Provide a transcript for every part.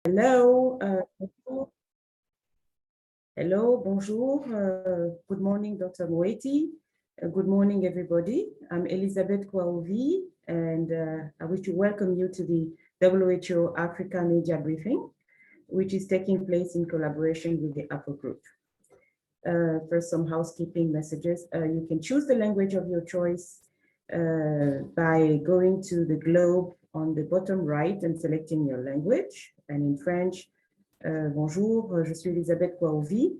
Hello, hello, bonjour, good morning, Dr. Moeti. Good morning, everybody. I'm Elizabeth Kouaovi, and I wish to welcome you to the WHO Africa Media Briefing, which is taking place in collaboration with the Apple Group. First, some housekeeping messages. You can choose the language of your choice by going to the globe on the bottom right and selecting your language. And in French, bonjour, je suis Elisabeth Kouaovi.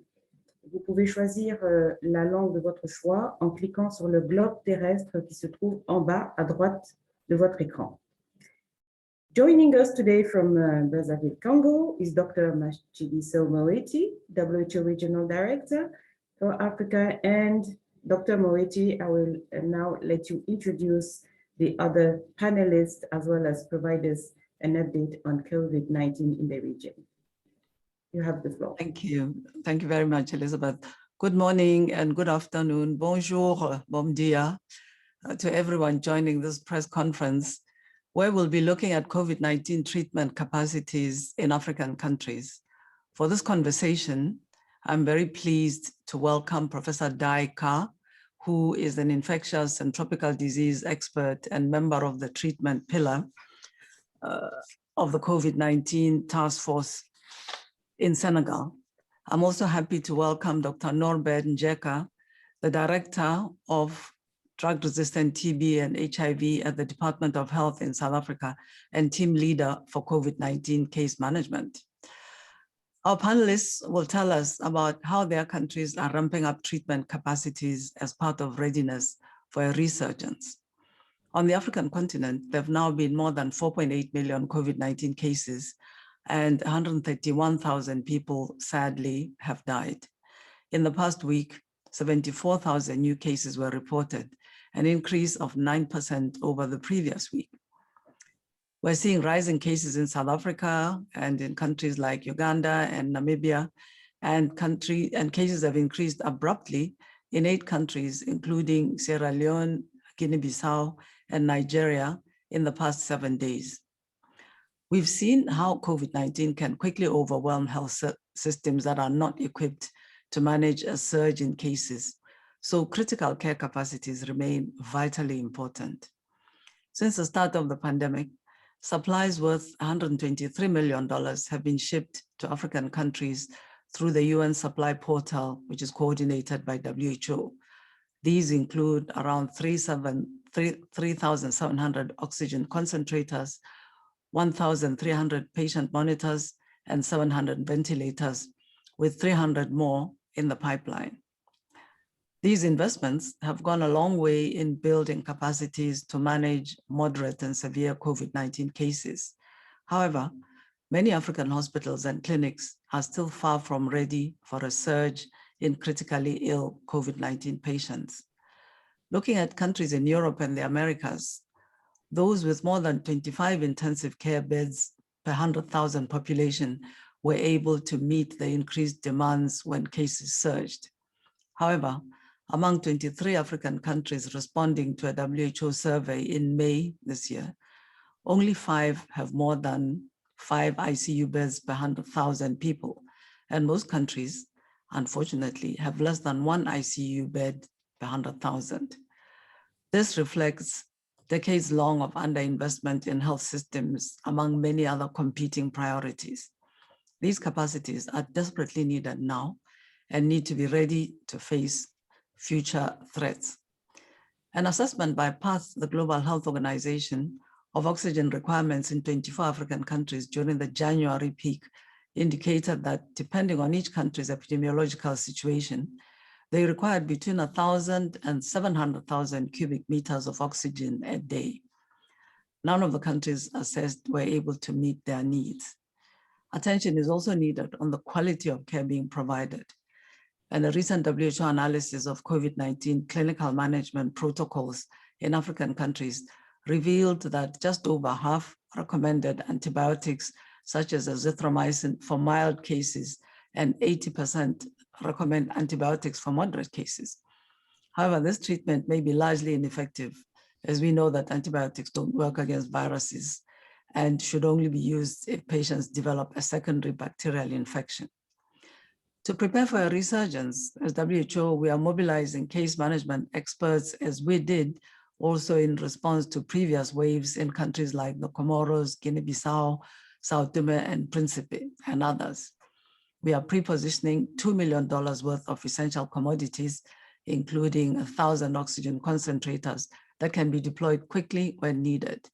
Vous pouvez choisir la langue de votre choix en cliquant sur le globe terrestre qui se trouve en bas à droite de votre écran. Joining us today from Brazzaville, Congo is Dr. Matshidiso Moeti, WHO Regional Director for Africa. And Dr. Moeti, I will now let you introduce the other panelists as well as provide us an update on COVID-19 in the region. You have the floor. Thank you. Thank you very much, Elizabeth. Good morning and good afternoon. Bonjour, bon dia, to everyone joining this press conference, where we'll be looking at COVID-19 treatment capacities in African countries. For this conversation, I'm very pleased to welcome Professor Dai Ka, who is an infectious and tropical disease expert and member of the treatment pillar of the COVID-19 task force in Senegal. I'm also happy to welcome Dr. Norbert Njeka, the Director of Drug-Resistant TB and HIV at the Department of Health in South Africa and team leader for COVID-19 case management. Our panelists will tell us about how their countries are ramping up treatment capacities as part of readiness for a resurgence. On the African continent, there have now been more than 4.8 million COVID-19 cases, and 131,000 people, sadly, have died. In the past week, 74,000 new cases were reported, an increase of 9% over the previous week. We're seeing rising cases in South Africa and in countries like Uganda and Namibia, and cases have increased abruptly in 8 countries, including Sierra Leone, Guinea-Bissau, and Nigeria in the past 7 days. We've seen how COVID-19 can quickly overwhelm health systems that are not equipped to manage a surge in cases, so critical care capacities remain vitally important. Since the start of the pandemic, supplies worth $123 million have been shipped to African countries through the UN Supply Portal, which is coordinated by WHO. These include around 3,700 oxygen concentrators, 1,300 patient monitors, and 700 ventilators, with 300 more in the pipeline. These investments have gone a long way in building capacities to manage moderate and severe COVID-19 cases. However, many African hospitals and clinics are still far from ready for a surge in critically ill COVID-19 patients. Looking at countries in Europe and the Americas, those with more than 25 intensive care beds per 100,000 population were able to meet the increased demands when cases surged. However, among 23 African countries responding to a WHO survey in May this year, only 5 have more than 5 ICU beds per 100,000 people, and most countries, unfortunately, have less than 1 ICU bed per 100,000. This reflects decades long of underinvestment in health systems, among many other competing priorities. These capacities are desperately needed now and need to be ready to face future threats. An assessment by PATH, the Global Health Organization, of oxygen requirements in 24 African countries during the January peak indicated that, depending on each country's epidemiological situation, they required between 1,000 and 700,000 cubic meters of oxygen a day. None of the countries assessed were able to meet their needs. Attention is also needed on the quality of care being provided. And a recent WHO analysis of COVID-19 clinical management protocols in African countries revealed that just over half recommended antibiotics such as azithromycin for mild cases, and 80% recommend antibiotics for moderate cases. However, this treatment may be largely ineffective, as we know that antibiotics don't work against viruses, and should only be used if patients develop a secondary bacterial infection. To prepare for a resurgence, as WHO, we are mobilizing case management experts as we did also in response to previous waves in countries like the Comoros, Guinea-Bissau, Sao Tome and Principe, and others. We are pre-positioning $2 million worth of essential commodities, including 1,000 oxygen concentrators that can be deployed quickly when needed.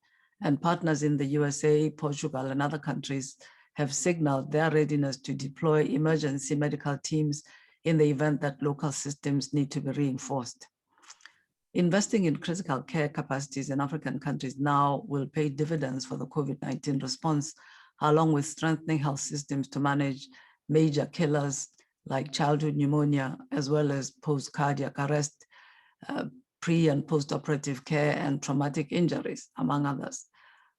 And partners in the USA, Portugal, and other countries have signaled their readiness to deploy emergency medical teams in the event that local systems need to be reinforced. Investing in critical care capacities in African countries now will pay dividends for the COVID-19 response, along with strengthening health systems to manage major killers like childhood pneumonia, as well as post-cardiac arrest, pre- and post-operative care, and traumatic injuries, among others.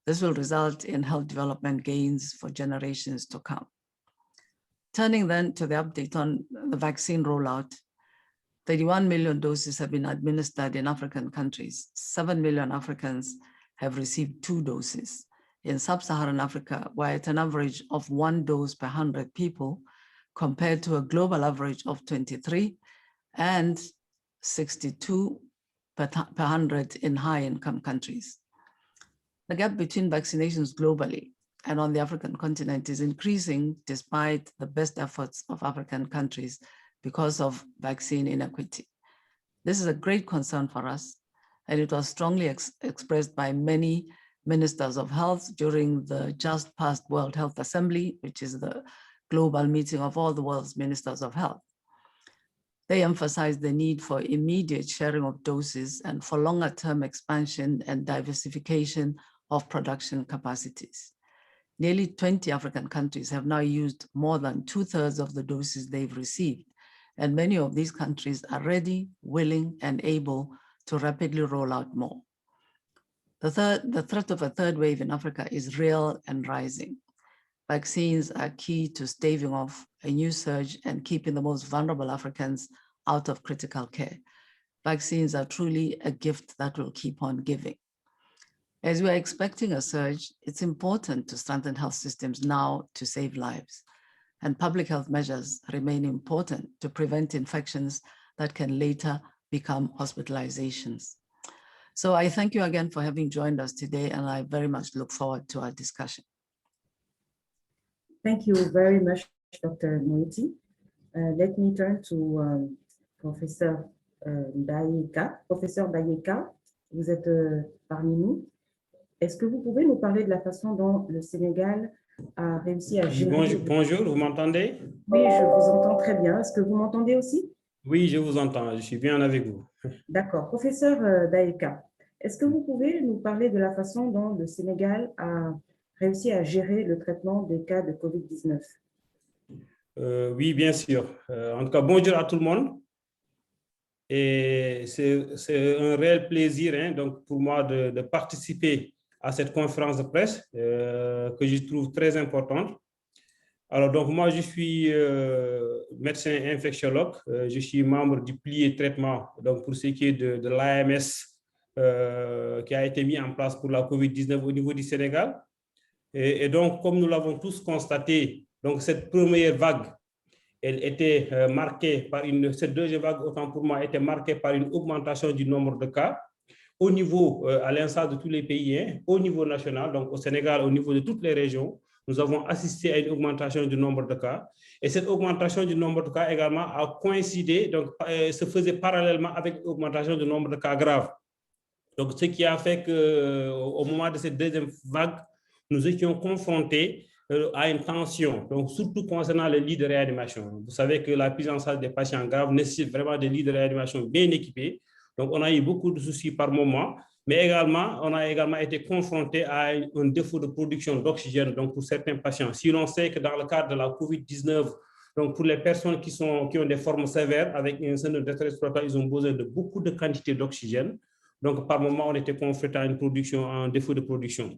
This will result in health development gains for generations to come. Turning then to the update on the vaccine rollout, 31 million doses have been administered in African countries. 7 million Africans have received 2 doses. In sub-Saharan Africa, we're at an average of 1 dose per 100 people, compared to a global average of 23 and 62 per 100 in high-income countries. The gap between vaccinations globally and on the African continent is increasing despite the best efforts of African countries because of vaccine inequity. This is a great concern for us, and it was strongly expressed by many ministers of health during the just past World Health Assembly, which is the global meeting of all the world's ministers of health. They emphasized the need for immediate sharing of doses and for longer-term expansion and diversification of production capacities. Nearly 20 African countries have now used more than 2/3 of the doses they've received, and many of these countries are ready, willing, and able to rapidly roll out more. The threat of a third wave in Africa is real and rising. Vaccines are key to staving off a new surge and keeping the most vulnerable Africans out of critical care. Vaccines are truly a gift that will keep on giving. As we are expecting a surge, it's important to strengthen health systems now to save lives. And public health measures remain important to prevent infections that can later become hospitalizations. So I thank you again for having joined us today, and I very much look forward to our discussion. Thank you very much, Dr. Moeti. Let me turn to Professeur Bayeka. Professeur Bayeka, vous êtes parmi nous. Est-ce que vous pouvez nous parler de la façon dont le Sénégal a réussi à gérer... Bonjour, vous m'entendez? Oui, je vous entends très bien. Est-ce que vous m'entendez aussi? Oui, je vous entends. Je suis bien avec vous. D'accord. Professeur Bayeka, est-ce que vous pouvez nous parler de la façon dont le Sénégal a réussi à gérer le traitement des cas de COVID-19? Oui, bien sûr. En tout cas, bonjour à tout le monde. Et c'est un réel plaisir donc, pour moi de participer à cette conférence de presse que je trouve très importante. Alors, donc, moi, je suis médecin infectiologue. Je suis membre du pilier traitement donc, pour ce qui est de l'AMS qui a été mis en place pour la COVID-19 au niveau du Sénégal. Et donc, comme nous l'avons tous constaté, donc, cette première vague, elle était marquée par cette deuxième vague, autant pour moi, était marquée par une augmentation du nombre de cas au niveau, à l'instar de tous les pays, au niveau national, donc au Sénégal, au niveau de toutes les régions, nous avons assisté à une augmentation du nombre de cas. Et cette augmentation du nombre de cas également a coïncidé, donc se faisait parallèlement avec l'augmentation du nombre de cas graves. Donc, ce qui a fait qu'au moment de cette deuxième vague, nous étions confrontés à une tension, donc surtout concernant les lits de réanimation. Vous savez que la prise en charge des patients graves nécessite vraiment des lits de réanimation bien équipés. Donc, on a eu beaucoup de soucis par moment, mais également, on a également été confronté à un défaut de production d'oxygène donc pour certains patients. Si l'on sait que dans le cadre de la COVID-19, donc pour les personnes qui ont des formes sévères avec un syndrome de détresse respiratoire, ils ont besoin de beaucoup de quantité d'oxygène. Donc, par moment, on était confronté à une production, à un défaut de production.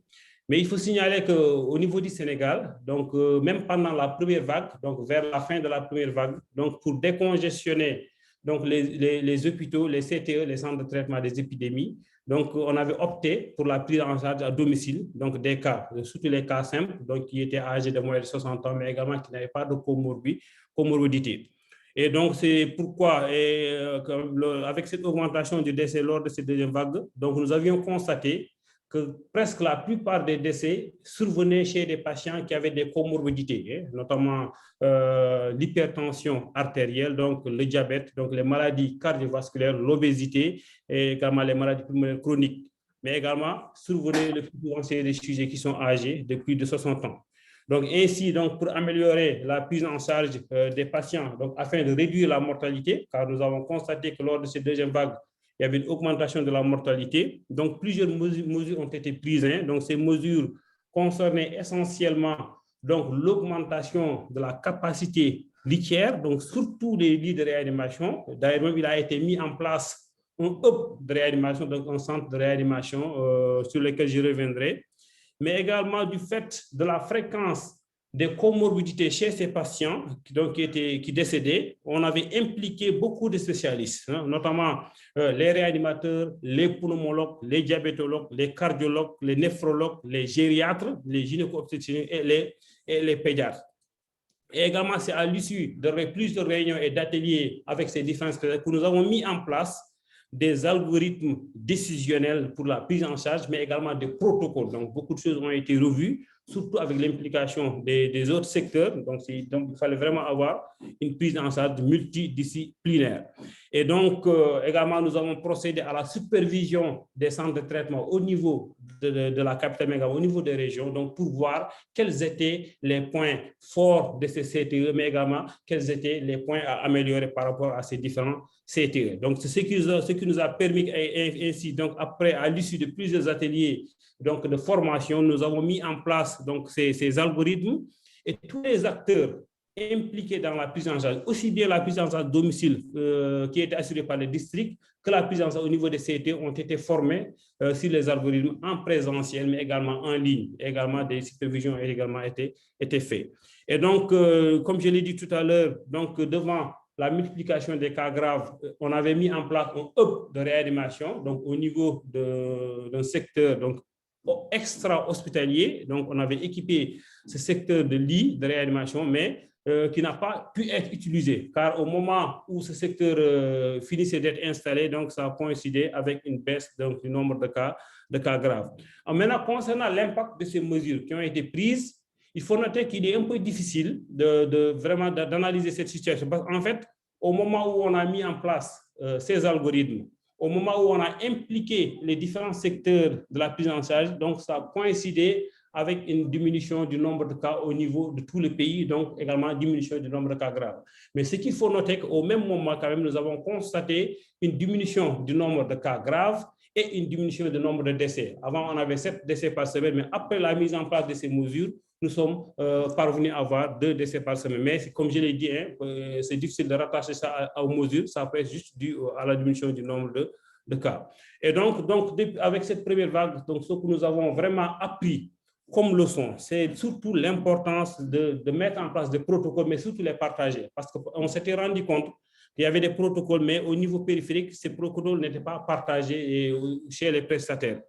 Mais il faut signaler qu'au niveau du Sénégal, donc même pendant la première vague, donc vers la fin de la première vague, donc pour décongestionner donc les hôpitaux, les CTE, les centres de traitement des épidémies, Donc, on avait opté pour la prise en charge à domicile, donc des cas, surtout les cas simples, donc qui étaient âgés de moins de 60 ans, mais également qui n'avaient pas de comorbidité. Et donc, c'est pourquoi, avec cette augmentation du décès lors de cette deuxième vague, donc nous avions constaté que presque la plupart des décès survenaient chez des patients qui avaient des comorbidités, notamment l'hypertension artérielle, donc le diabète, donc les maladies cardiovasculaires, l'obésité et également les maladies pulmonaires chroniques. Mais également, survenaient le plus souvent chez des sujets qui sont âgés de plus de 60 ans. Donc, ainsi, donc, pour améliorer la prise en charge des patients, donc, afin de réduire la mortalité, car nous avons constaté que lors de cette deuxième vague, il y avait une augmentation de la mortalité. Donc, plusieurs mesures ont été prises. Donc, ces mesures concernaient essentiellement l'augmentation de la capacité litière, donc surtout les lits de réanimation. D'ailleurs, même, il a été mis en place un hub de réanimation, donc un centre de réanimation sur lequel je reviendrai, mais également du fait de la fréquence des comorbidités chez ces patients qui décédaient. On avait impliqué beaucoup de spécialistes, notamment les réanimateurs, les pneumologues, les diabétologues, les cardiologues, les néphrologues, les gériatres, les gynéco-obstétriciens et les pédiatres. Et également, c'est à l'issue de plusieurs réunions et d'ateliers avec ces différents spécialistes que nous avons mis en place des algorithmes décisionnels pour la prise en charge, mais également des protocoles. Donc, beaucoup de choses ont été revues, surtout avec l'implication des autres secteurs. Donc, il fallait vraiment avoir une prise en charge multidisciplinaire. Et donc, également, nous avons procédé à la supervision des centres de traitement au niveau de la capitale, mais au niveau des régions, donc pour voir quels étaient les points forts de ces CTE, mais également quels étaient les points à améliorer par rapport à ces différents CTE. Donc, c'est ce qui nous a permis, ainsi, donc après, à l'issue de plusieurs ateliers de formation, nous avons mis en place donc, ces algorithmes et tous les acteurs impliqués dans la prise en charge, aussi bien la prise en charge à domicile qui était assurée par les districts que la prise en charge au niveau des CT ont été formés sur les algorithmes en présentiel, mais également en ligne. Également, des supervisions ont également été faites. Et donc, comme je l'ai dit tout à l'heure, devant la multiplication des cas graves, on avait mis en place un hub de réanimation, donc au niveau d'un secteur extra-hospitalier. Donc, on avait équipé ce secteur de lits de réanimation, mais qui n'a pas pu être utilisé, car au moment où ce secteur finissait d'être installé, donc ça a coïncidé avec une baisse du nombre de cas graves. Alors maintenant, concernant l'impact de ces mesures qui ont été prises, il faut noter qu'il est un peu difficile vraiment d'analyser cette situation, parce qu'en fait, au moment où on a mis en place ces algorithmes, au moment où on a impliqué les différents secteurs de la prise en charge, donc ça a coïncidé avec une diminution du nombre de cas au niveau de tout le pays, donc également diminution du nombre de cas graves. Mais ce qu'il faut noter qu'au même moment, quand même, nous avons constaté une diminution du nombre de cas graves et une diminution du nombre de décès. Avant, on avait 7 décès par semaine, mais après la mise en place de ces mesures, nous sommes parvenus à avoir 2 décès par semaine. Mais comme je l'ai dit, c'est difficile de rattacher ça aux mesures, ça peut être juste dû à la diminution du nombre de cas. Et donc avec cette première vague, donc, ce que nous avons vraiment appris comme leçon, c'est surtout l'importance de mettre en place des protocoles, mais surtout les partager. Parce qu'on s'était rendu compte qu'il y avait des protocoles, mais au niveau périphérique, ces protocoles n'étaient pas partagés chez les prestataires.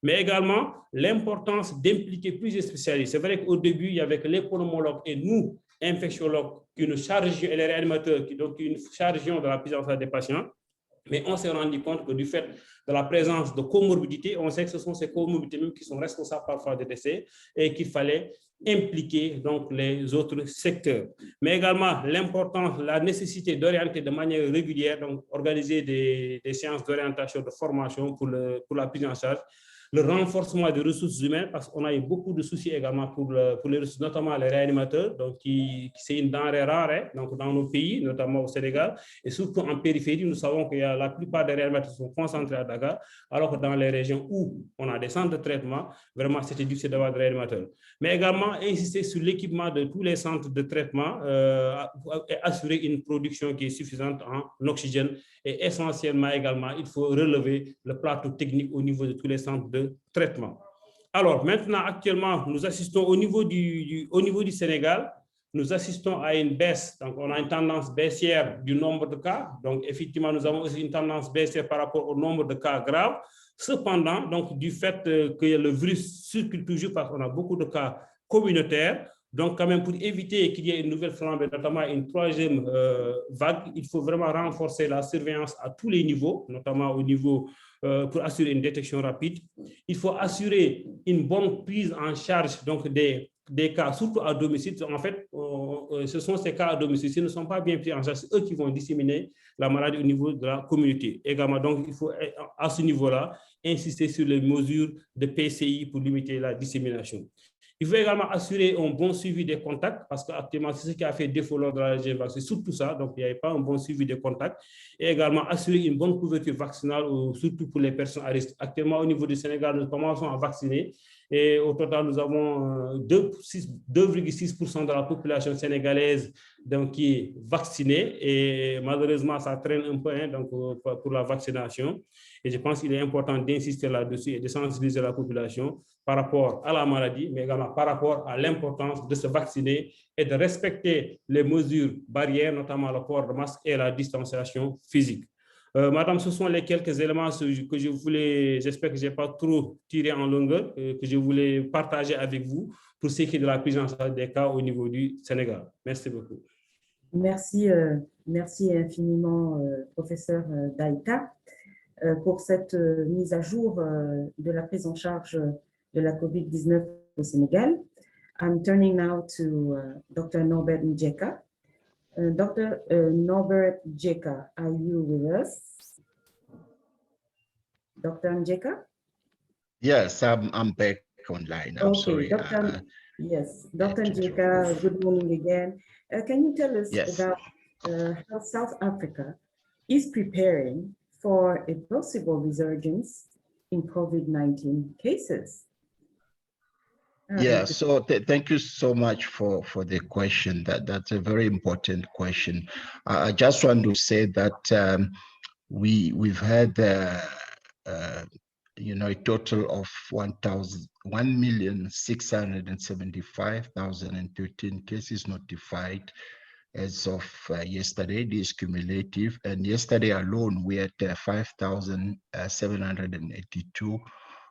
Mais également, l'importance d'impliquer plusieurs spécialistes. C'est vrai qu'au début, il y avait que les pneumologues et nous, infectiologues, qui nous chargions, et les réanimateurs, qui nous chargions de la prise en charge des patients. Mais on s'est rendu compte que du fait de la présence de comorbidités, on sait que ce sont ces comorbidités même qui sont responsables parfois des décès et qu'il fallait impliquer donc les autres secteurs. Mais également l'importance, la nécessité d'orienter de manière régulière, donc organiser des séances d'orientation, de formation pour la prise en charge, le renforcement des ressources humaines, parce qu'on a eu beaucoup de soucis également pour les ressources, notamment les réanimateurs, donc c'est une denrée rare donc dans nos pays, notamment au Sénégal, et surtout en périphérie, nous savons que la plupart des réanimateurs sont concentrés à Dakar, alors que dans les régions où on a des centres de traitement, vraiment c'était difficile d'avoir des réanimateurs. Mais également insister sur l'équipement de tous les centres de traitement et assurer une production qui est suffisante en oxygène, et essentiellement également, il faut relever le plateau technique au niveau de tous les centres de traitement. Alors maintenant, actuellement, nous assistons au niveau du Sénégal nous assistons à une baisse. Donc, on a une tendance baissière du nombre de cas. Donc, effectivement, nous avons aussi une tendance baissière par rapport au nombre de cas graves. Cependant, donc, du fait que le virus circule toujours parce qu'on a beaucoup de cas communautaires, donc quand même pour éviter qu'il y ait une nouvelle flambée, notamment une troisième vague, il faut vraiment renforcer la surveillance à tous les niveaux, notamment au niveau pour assurer une détection rapide. Il faut assurer une bonne prise en charge donc des cas, surtout à domicile. En fait, ce sont ces cas à domicile. S'ils ne sont pas bien pris en charge, c'est eux qui vont disséminer la maladie au niveau de la communauté. Également, donc, il faut à ce niveau-là insister sur les mesures de PCI pour limiter la dissémination. Il faut également assurer un bon suivi des contacts, parce qu'actuellement, c'est ce qui a fait défaut lors de la deuxième vague, c'est surtout ça, donc il n'y avait pas un bon suivi des contacts, et également assurer une bonne couverture vaccinale, surtout pour les personnes à risque. Actuellement, au niveau du Sénégal, nous commençons à vacciner, et au total, nous avons 2,6% de la population sénégalaise donc, qui est vaccinée, et malheureusement, ça traîne un peu donc, pour la vaccination. Et je pense qu'il est important d'insister là-dessus et de sensibiliser la population par rapport à la maladie, mais également par rapport à l'importance de se vacciner et de respecter les mesures barrières, notamment le port de masque et la distanciation physique. Madame, ce sont les quelques éléments que je voulais, j'espère que je n'ai pas trop tiré en longueur, que je voulais partager avec vous pour ce qui est de la prise en charge des cas au niveau du Sénégal. Merci beaucoup. Merci, merci infiniment, professeur Daïta, pour cette mise à jour de la prise en charge de la COVID-19 au Sénégal. I'm turning now to Dr. Norbert Njeka. Dr. Norbert Njeka, are you with us? Dr. Njeka? Yes, I'm back online. I'm sorry. Yes, Dr. Njeka, good morning again. Can you tell us about how South Africa is preparing for a possible resurgence in COVID-19 cases? Yeah, so thank you so much for the question. That's a very important question. I just want to say that we've had you know, a total of 1,675,013 cases notified as of yesterday. This is cumulative, and yesterday alone we had 5,782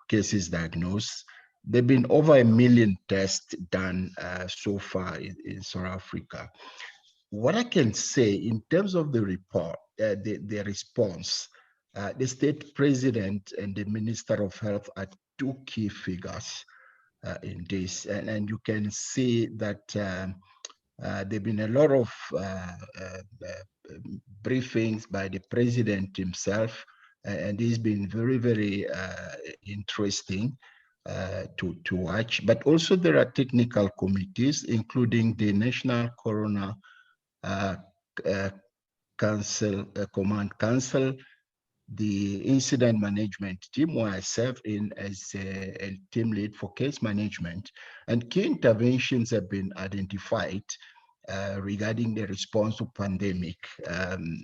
cases diagnosed. There have been over 1 million tests done so far in South Africa. What I can say in terms of the report, the response, the state president and the Minister of Health are two key figures in this. And you can see that there have been a lot of briefings by the president himself, and it's been very, very interesting to watch. But also there are technical committees, including the National Corona Command Council, the incident management team, where I serve in as a team lead for case management, and key interventions have been identified regarding the response to pandemic.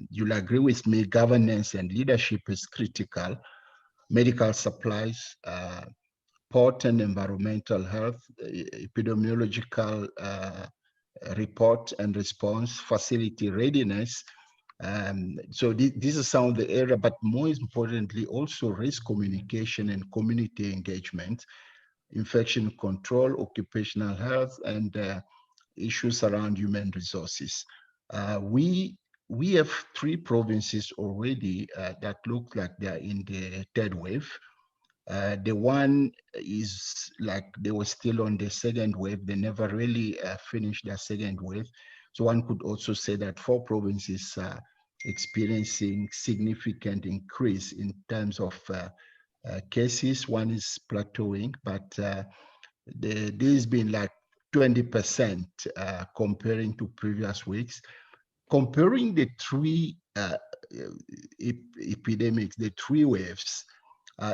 You'll agree with me, governance and leadership is critical. Medical supplies, port and environmental health, epidemiological report and response, facility readiness. So this is some of the area, but more importantly, also risk communication and community engagement, infection control, occupational health, and issues around human resources. We have 3 provinces already that look like they're in the 3rd wave. The one is like they were still on the 2nd wave. They never really finished their 2nd wave. So one could also say that 4 provinces are experiencing significant increase in terms of cases. One is plateauing, but there's been like 20% comparing to previous weeks. Comparing the 3 epidemics, the 3 waves,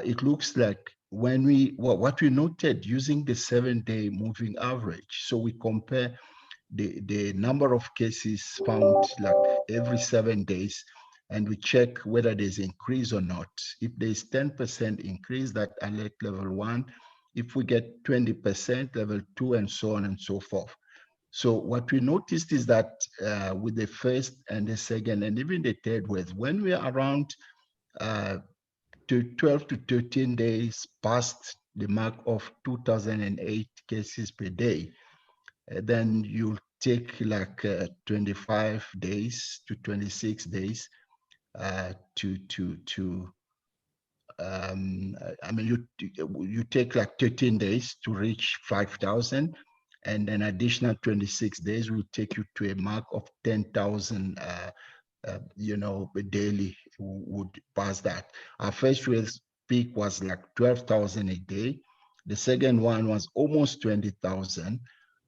it looks like when what we noted using the 7-day moving average. So we compare the number of cases found like every 7 days, and we check whether there's increase or not. If there's 10% increase, that alert level 1. If we get 20%, level 2, and so on and so forth. So what we noticed is that with the first and the second and even the third wave, when we are around to 12 to 13 days past the mark of 2008 cases per day, then you'll take like 25 days to 26 days I mean, you take like 13 days to reach 5,000, and an additional 26 days will take you to a mark of 10,000. You know, daily would pass that. Our first wave peak was like 12,000 a day. The second one was almost 20,000.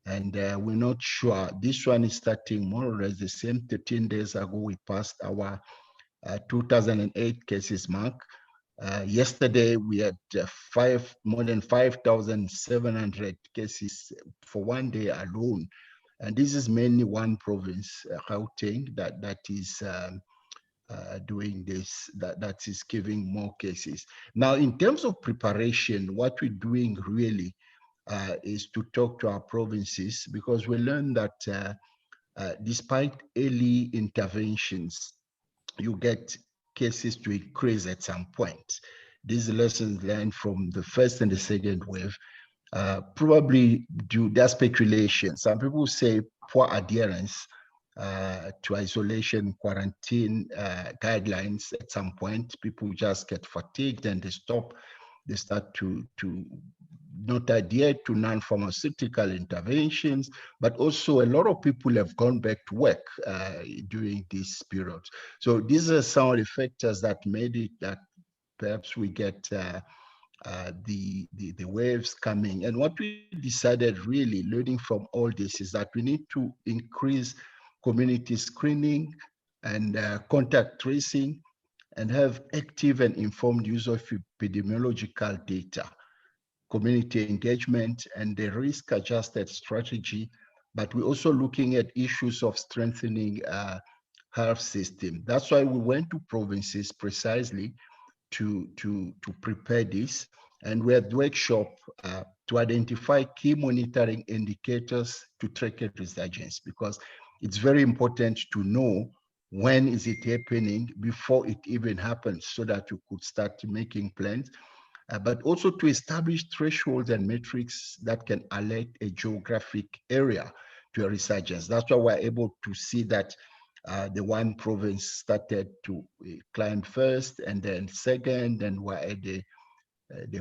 And we're not sure. This one is starting more or less the same. 13 days ago, we passed our 2008 cases mark. Yesterday, we had more than 5,700 cases for one day alone. And this is mainly one province, Gauteng, that is doing this, that is giving more cases. Now, in terms of preparation, what we're doing really is to talk to our provinces, because we learned that despite early interventions, you get cases to increase at some point. These lessons learned from the first and the second wave, probably due to speculation. Some people say poor adherence to isolation, quarantine guidelines. At some point, people just get fatigued and they stop. They start to not adhere to non-pharmaceutical interventions, but also a lot of people have gone back to work during this period. So these are some of the factors that made it that perhaps we get the waves coming. And what we decided really learning from all this is that we need to increase community screening and contact tracing and have active and informed use of epidemiological data, community engagement, and the risk-adjusted strategy. But we're also looking at issues of strengthening health system. That's why we went to provinces precisely to prepare this. And we had workshop to identify key monitoring indicators to track a resurgence, because it's very important to know when is it happening before it even happens, so that you could start making plans. But also to establish thresholds and metrics that can alert a geographic area to a resurgence. That's why we're able to see that the one province started to climb first, and then second, and we're at the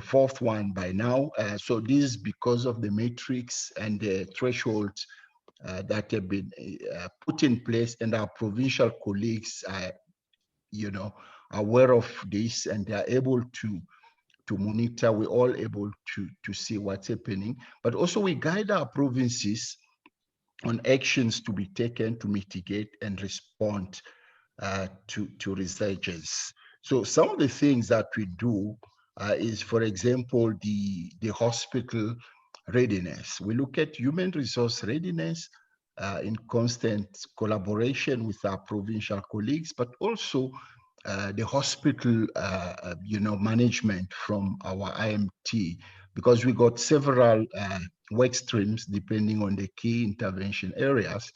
fourth one by now. So this is because of the metrics and the thresholds that have been put in place, and our provincial colleagues are, aware of this, and they are able to monitor. We're all able to see what's happening, but also we guide our provinces on actions to be taken to mitigate and respond to resurgence. So some of the things that we do is, for example, the hospital readiness. We look at human resource readiness in constant collaboration with our provincial colleagues, but also the hospital, management from our IMT, because we got several work streams depending on the key intervention areas.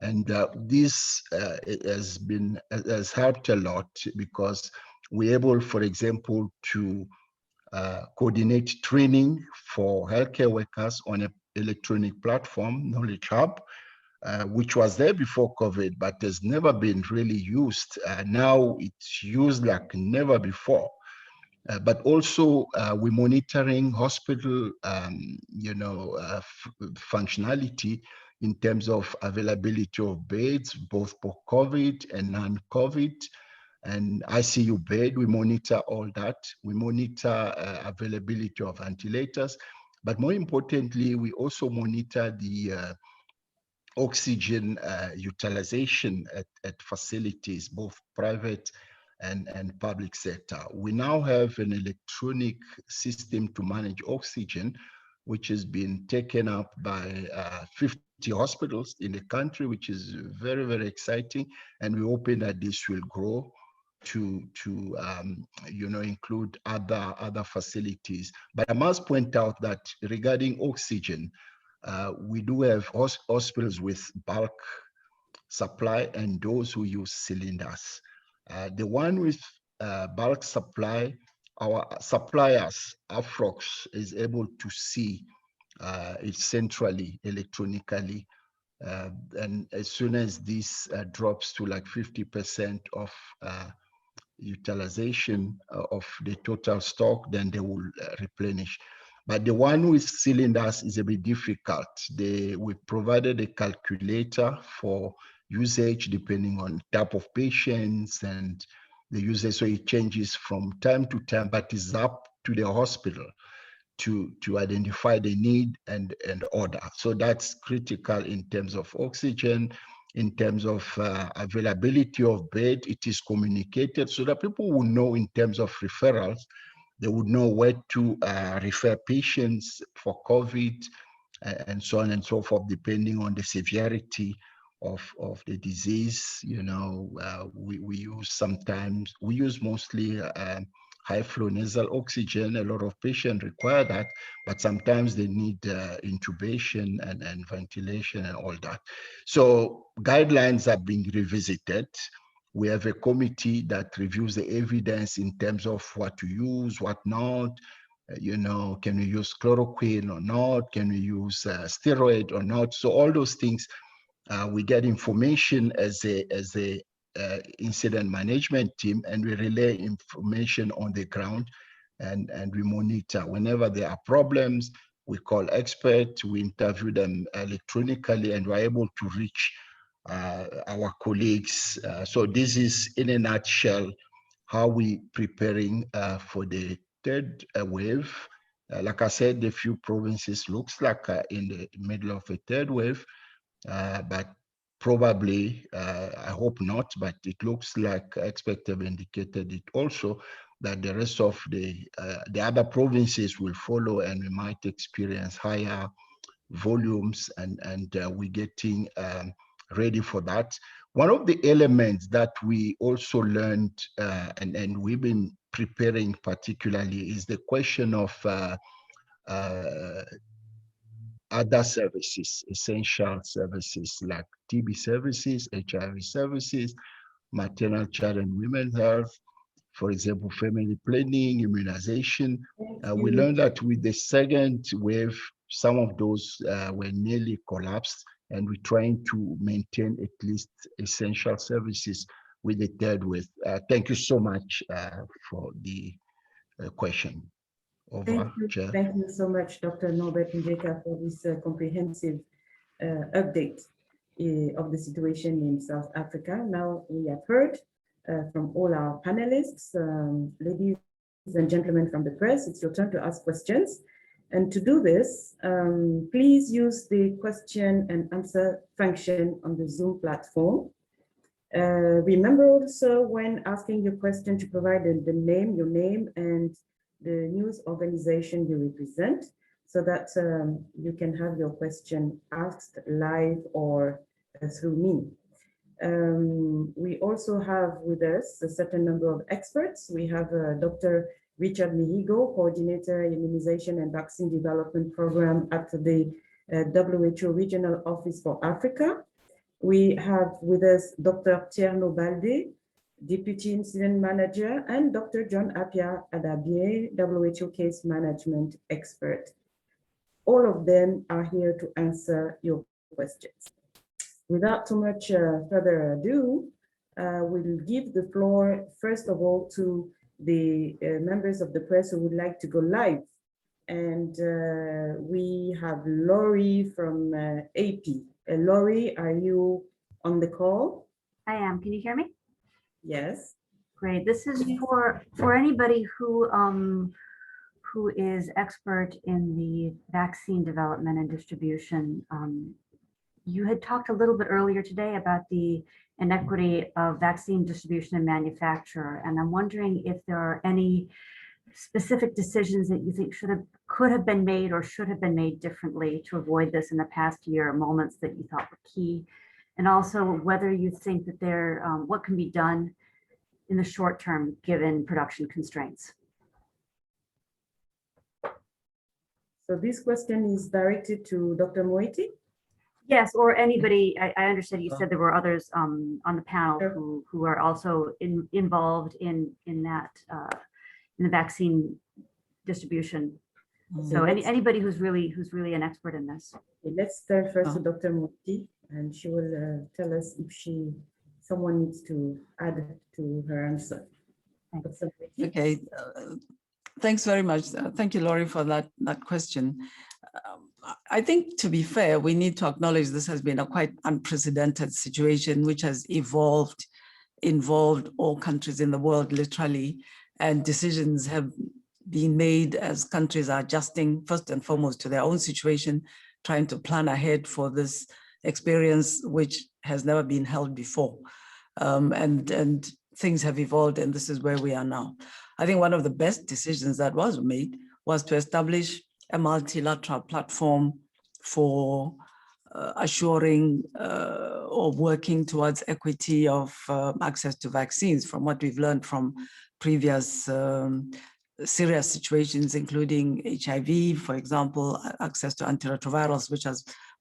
And this has helped a lot, because we're able, for example, to coordinate training for healthcare workers on an electronic platform, Knowledge Hub, which was there before COVID, but has never been really used. Now it's used like never before. But also we're monitoring hospital, functionality in terms of availability of beds, both for COVID and non-COVID, and ICU bed. We monitor all that. We monitor availability of ventilators, but more importantly, we also monitor the oxygen utilization at facilities, both private and public sector. We now have an electronic system to manage oxygen, which has been taken up by 50 hospitals in the country, which is very, very exciting. And we hope that this will grow to include other facilities. But I must point out that regarding oxygen, we do have hospitals with bulk supply and those who use cylinders. The one with bulk supply, our suppliers, Afrox, is able to see it centrally, electronically. And as soon as this drops to like 50% of utilization of the total stock, then they will replenish. But the one with cylinders is a bit difficult. We provided a calculator for usage depending on type of patients and the usage, so it changes from time to time, but it's up to the hospital to identify the need and order. So that's critical in terms of oxygen, in terms of availability of bed. It is communicated so that people will know in terms of referrals. They would know where to refer patients for COVID and so on and so forth, depending on the severity of the disease. You know, we use mostly high flow nasal oxygen. A lot of patients require that, but sometimes they need intubation and ventilation and all that. So guidelines are being revisited. We have a committee that reviews the evidence in terms of what to use, what not. You know, can we use chloroquine or not? Can we use steroid or not? So all those things, we get information as a incident management team, and we relay information on the ground, and we monitor. Whenever there are problems, we call experts, we interview them electronically, and we're able to reach our colleagues. So this is, in a nutshell, how we preparing for the third wave. Like I said, a few provinces looks like in the middle of a third wave, but probably, I hope not, but it looks like experts have indicated it also, that the rest of the other provinces will follow, and we might experience higher volumes, and we're getting ready for that. One of the elements that we also learned, and we've been preparing particularly, is the question of other services, essential services like TB services, HIV services, maternal, child and women's health, for example, family planning, immunization. We learned that with the second wave, some of those were nearly collapsed, and we're trying to maintain at least essential services with the third wave. Thank you so much for the question. Over, Chair. Thank you so much, Dr. Norbert Njeka, for this comprehensive update of the situation in South Africa. Now we have heard from all our panelists, ladies and gentlemen from the press, it's your turn to ask questions. And to do this, please use the question and answer function on the Zoom platform. Remember also, when asking your question, to provide the name, your name, and the news organization you represent, so that you can have your question asked live or through me. We also have with us a certain number of experts. We have Dr. Richard Mihigo, Coordinator Immunization and Vaccine Development Program at the WHO Regional Office for Africa. We have with us Dr. Tierno Balde, Deputy Incident Manager, and Dr. John Apia Adabie, WHO Case Management Expert. All of them are here to answer your questions. Without too much further ado, we'll give the floor, first of all, to the members of the press who would like to go live. And we have Laurie from AP. Laurie, are you on the call? I am. Can you hear me? Yes. Great. This is for anybody who is expert in the vaccine development and distribution. You had talked a little bit earlier today about the inequity of vaccine distribution and manufacture, and I'm wondering if there are any specific decisions that you think could have been made or should have been made differently to avoid this in the past year, moments that you thought were key, and also whether you think that what can be done in the short term given production constraints. So this question is directed to Dr. Moeti. Yes, or anybody, I understand you said there were others on the panel Sure. who are also involved in that, in the vaccine distribution. So anybody who's really an expert in this. Okay, let's turn first to Dr. Moeti, and she will tell us if someone needs to add to her answer. Dr. Moeti. Okay, thanks very much. Thank you, Laurie, for that question. I think, to be fair, we need to acknowledge this has been a quite unprecedented situation, which has involved all countries in the world, literally, and decisions have been made as countries are adjusting, first and foremost, to their own situation, trying to plan ahead for this experience, which has never been held before. And things have evolved, and this is where we are now. I think one of the best decisions that was made was to establish a multilateral platform for assuring or working towards equity of access to vaccines, from what we've learned from previous serious situations, including HIV, for example, access to antiretrovirals, which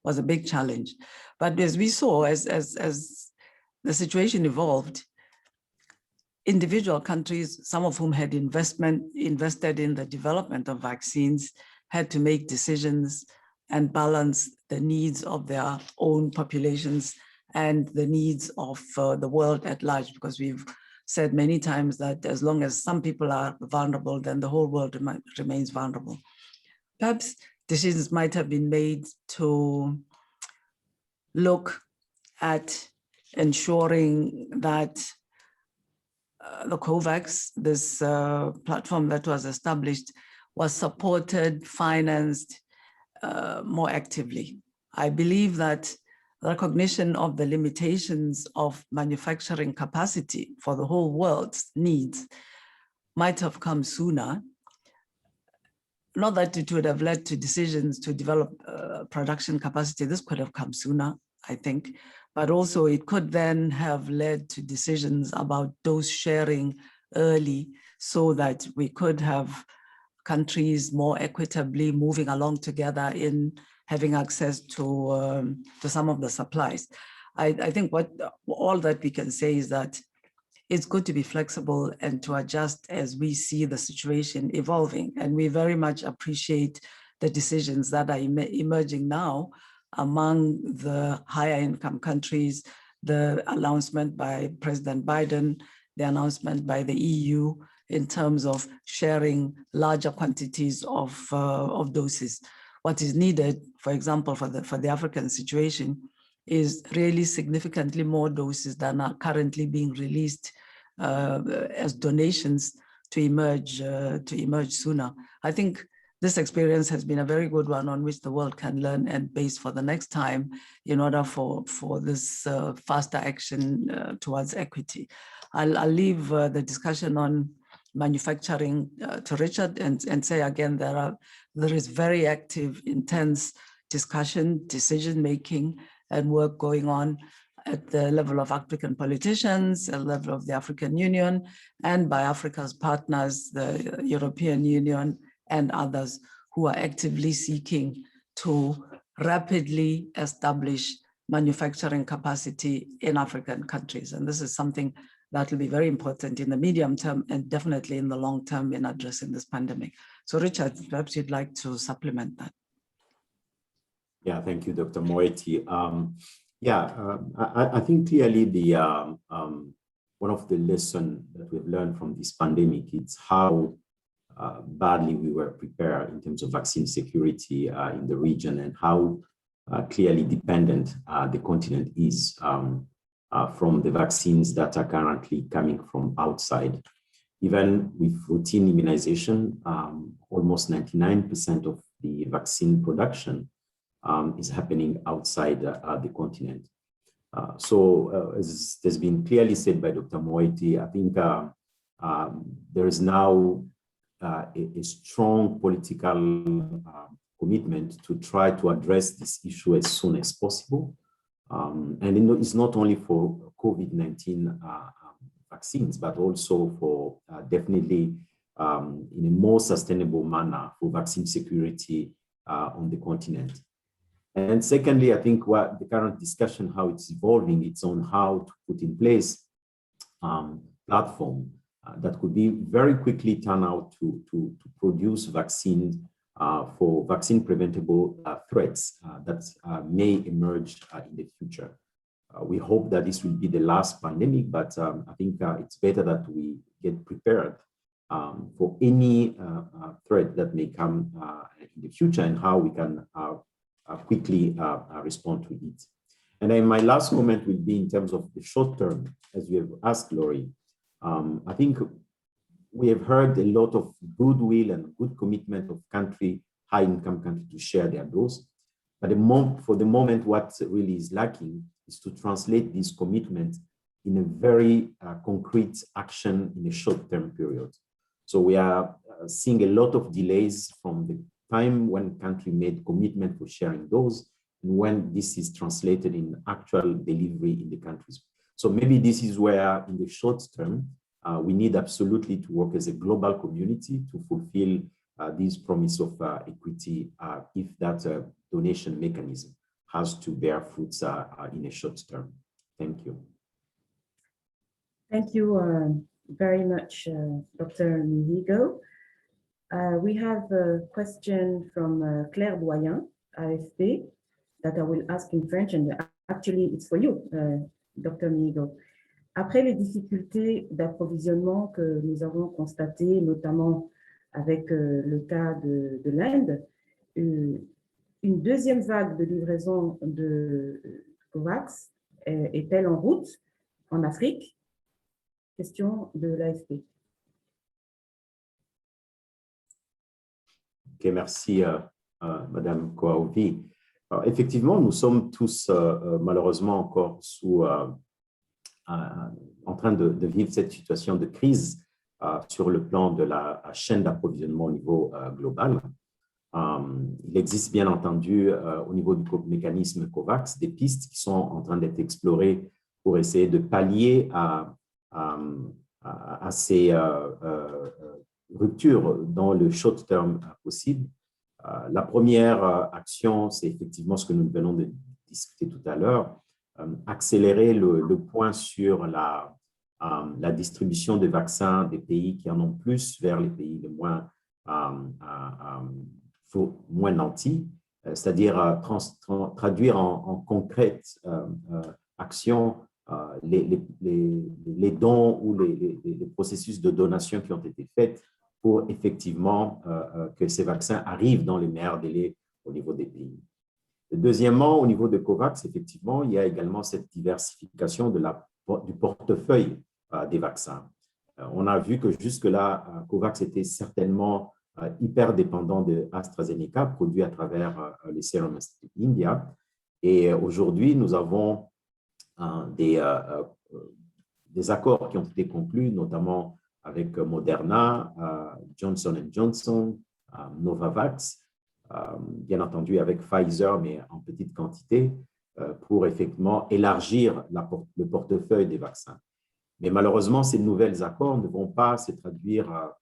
was a big challenge. But as we saw, as the situation evolved, individual countries, some of whom had invested in the development of vaccines, had to make decisions and balance the needs of their own populations and the needs of the world at large, because we've said many times that as long as some people are vulnerable, then the whole world remains vulnerable. Perhaps decisions might have been made to look at ensuring that the COVAX, this platform that was established, was supported, financed more actively. I believe that recognition of the limitations of manufacturing capacity for the whole world's needs might have come sooner. Not that it would have led to decisions to develop production capacity. This could have come sooner, I think, but also it could then have led to decisions about dose sharing early, so that we could have countries more equitably moving along together in having access to some of the supplies. I think all that we can say is that it's good to be flexible and to adjust as we see the situation evolving. And we very much appreciate the decisions that are emerging now among the higher income countries, the announcement by President Biden, the announcement by the EU in terms of sharing larger quantities of doses. What is needed, for example, for the African situation, is really significantly more doses than are currently being released as donations to emerge sooner. I think this experience has been a very good one on which the world can learn and base for the next time in order for this faster action towards equity. I'll leave the discussion on manufacturing to Richard and say again, there is very active, intense discussion, decision-making and work going on at the level of African politicians, at the level of the African Union, and by Africa's partners, the European Union and others who are actively seeking to rapidly establish manufacturing capacity in African countries. And this is something that will be very important in the medium term and definitely in the long term in addressing this pandemic. So Richard, perhaps you'd like to supplement that. Yeah, thank you, Dr. Moeti. I think clearly the one of the lessons that we've learned from this pandemic is how badly we were prepared in terms of vaccine security in the region, and how clearly dependent the continent is from the vaccines that are currently coming from outside. Even with routine immunization, almost 99% of the vaccine production is happening outside the continent. As has been clearly said by Dr. Moeti, I think there is now a strong political commitment to try to address this issue as soon as possible. And it's not only for COVID-19 vaccines, but also for definitely in a more sustainable manner for vaccine security on the continent. And secondly, I think what the current discussion, how it's evolving, it's on how to put in place platform that could be very quickly turned out to produce vaccines for vaccine preventable threats that may emerge in the future. We hope that this will be the last pandemic, but I think it's better that we get prepared for any threat that may come in the future and how we can quickly respond to it. And then my last comment will be in terms of the short term, as you have asked, Laurie. I think we have heard a lot of goodwill and good commitment of high-income countries to share their dose. But for the moment, what really is lacking is to translate this commitment in a very concrete action in a short-term period. So we are seeing a lot of delays from the time when country made commitment for sharing those and when this is translated in actual delivery in the countries. So maybe this is where in the short term, we need absolutely to work as a global community to fulfill this promise of equity if that donation mechanism has to bear fruits in a short term. Thank you. Thank you very much, Dr. Mihigo. We have a question from Claire Doyen, AFP, that I will ask in French, and actually it's for you, Dr. Mihigo. Après les difficultés d'approvisionnement que nous avons constatées, notamment avec le cas de l'Inde, une deuxième vague de livraison de COVAX est-elle en route en Afrique? Question de l'AFP. Ok, merci Madame Kouaovi. Effectivement, nous sommes tous malheureusement encore en train de vivre cette situation de crise sur le plan de la chaîne d'approvisionnement au niveau global. Il existe bien entendu au niveau du mécanisme COVAX des pistes qui sont en train d'être explorées pour essayer de pallier à ces ruptures dans le short term possible. La première action, c'est effectivement ce que nous venons de discuter tout à l'heure, accélérer le point sur la distribution des vaccins des pays qui en ont plus vers les pays les moins nantis, c'est-à-dire traduire en concrète action les dons ou les processus de donation qui ont été faits pour effectivement que ces vaccins arrivent dans les meilleurs délais au niveau des pays. Deuxièmement, au niveau de COVAX, effectivement, il y a également cette diversification du portefeuille des vaccins. On a vu que jusque-là, COVAX était certainement hyper dépendant de AstraZeneca, produit à travers les Serum Institute India. Et aujourd'hui, nous avons des accords qui ont été conclus, notamment avec Moderna, Johnson & Johnson, Novavax, bien entendu avec Pfizer, mais en petite quantité, pour effectivement élargir le portefeuille des vaccins. Mais malheureusement, ces nouveaux accords ne vont pas se traduire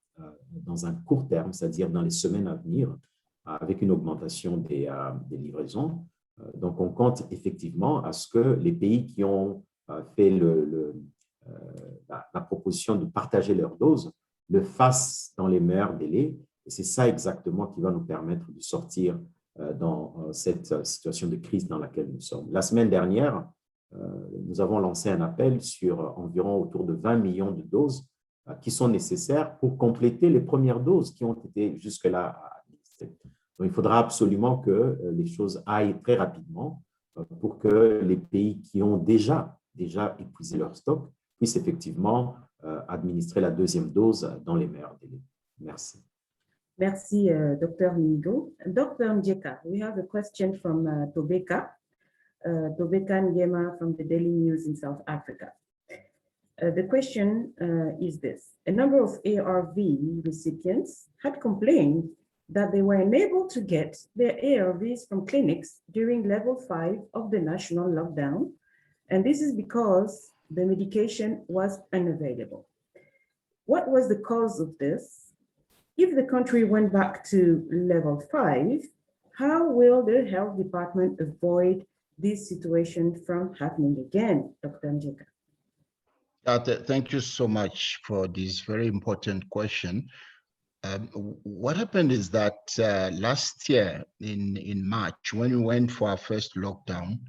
dans un court terme, c'est-à-dire dans les semaines à venir, avec une augmentation des livraisons. Donc, on compte effectivement à ce que les pays qui ont fait la proposition de partager leurs doses le fassent dans les meilleurs délais. Et c'est ça exactement qui va nous permettre de sortir dans cette situation de crise dans laquelle nous sommes. La semaine dernière, nous avons lancé un appel sur environ autour de 20 millions de doses qui sont nécessaires pour compléter les premières doses qui ont été jusque-là administrées. Donc, il faudra absolument que les choses aillent très rapidement pour que les pays qui ont déjà épuisé leur stock puissent effectivement administrer la deuxième dose dans les meilleurs délais. Merci. Merci, Dr. Mihigo. Dr. Njeka, we have a question from Tobeka Ngema from the Daily News in South Africa. The question is this. A number of ARV recipients had complained that they were unable to get their ARVs from clinics during level 5 of the national lockdown, and this is because the medication was unavailable. What was the cause of this? If the country went back to level 5, How will the health department avoid this situation from happening again, Dr. Njeka? Thank you so much for this very important question. What happened is that last year in March, when we went for our first lockdown,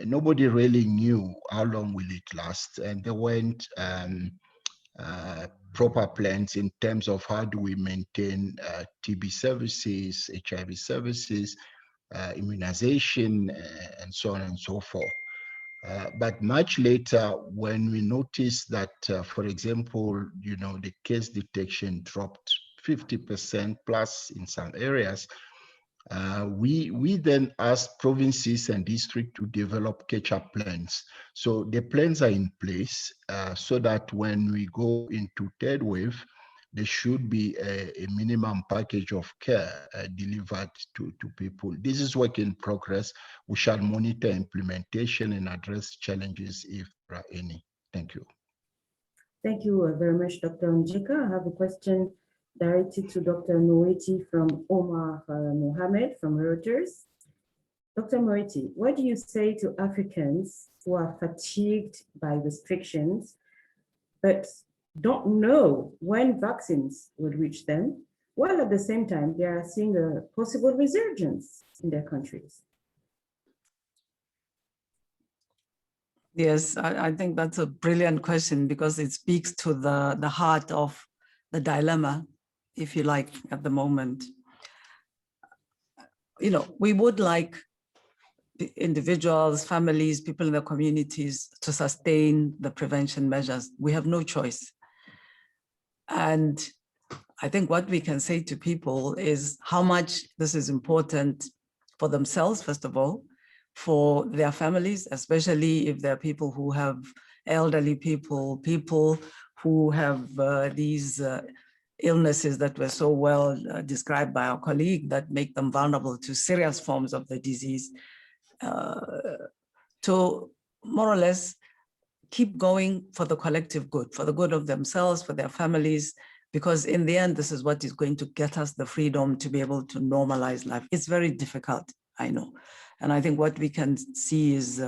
nobody really knew how long will it last, and there weren't proper plans in terms of how do we maintain TB services, HIV services, immunization, and so on and so forth. But much later, when we noticed that, for example, the case detection dropped 50% plus in some areas, we then asked provinces and districts to develop catch-up plans. So the plans are in place so that when we go into third wave, there should be a minimum package of care delivered to people. This is work in progress. We shall monitor implementation and address challenges if there are any. Thank you. Thank you very much, Dr. Njeka. I have a question directed to Dr. Moeti from Omar Mohamed from Reuters. Dr. Moeti, what do you say to Africans who are fatigued by restrictions, but don't know when vaccines will reach them, while at the same time they are seeing a possible resurgence in their countries? Yes, I think that's a brilliant question because it speaks to the heart of the dilemma, if you like, at the moment. We would like individuals, families, people in the communities to sustain the prevention measures. We have no choice. And I think what we can say to people is how much this is important for themselves, first of all, for their families, especially if there are people who have elderly people who have these illnesses that were so well described by our colleague that make them vulnerable to serious forms of the disease, to more or less keep going for the collective good, for the good of themselves, for their families, because in the end, this is what is going to get us the freedom to be able to normalize life. It's very difficult, I know. And I think what we can see is,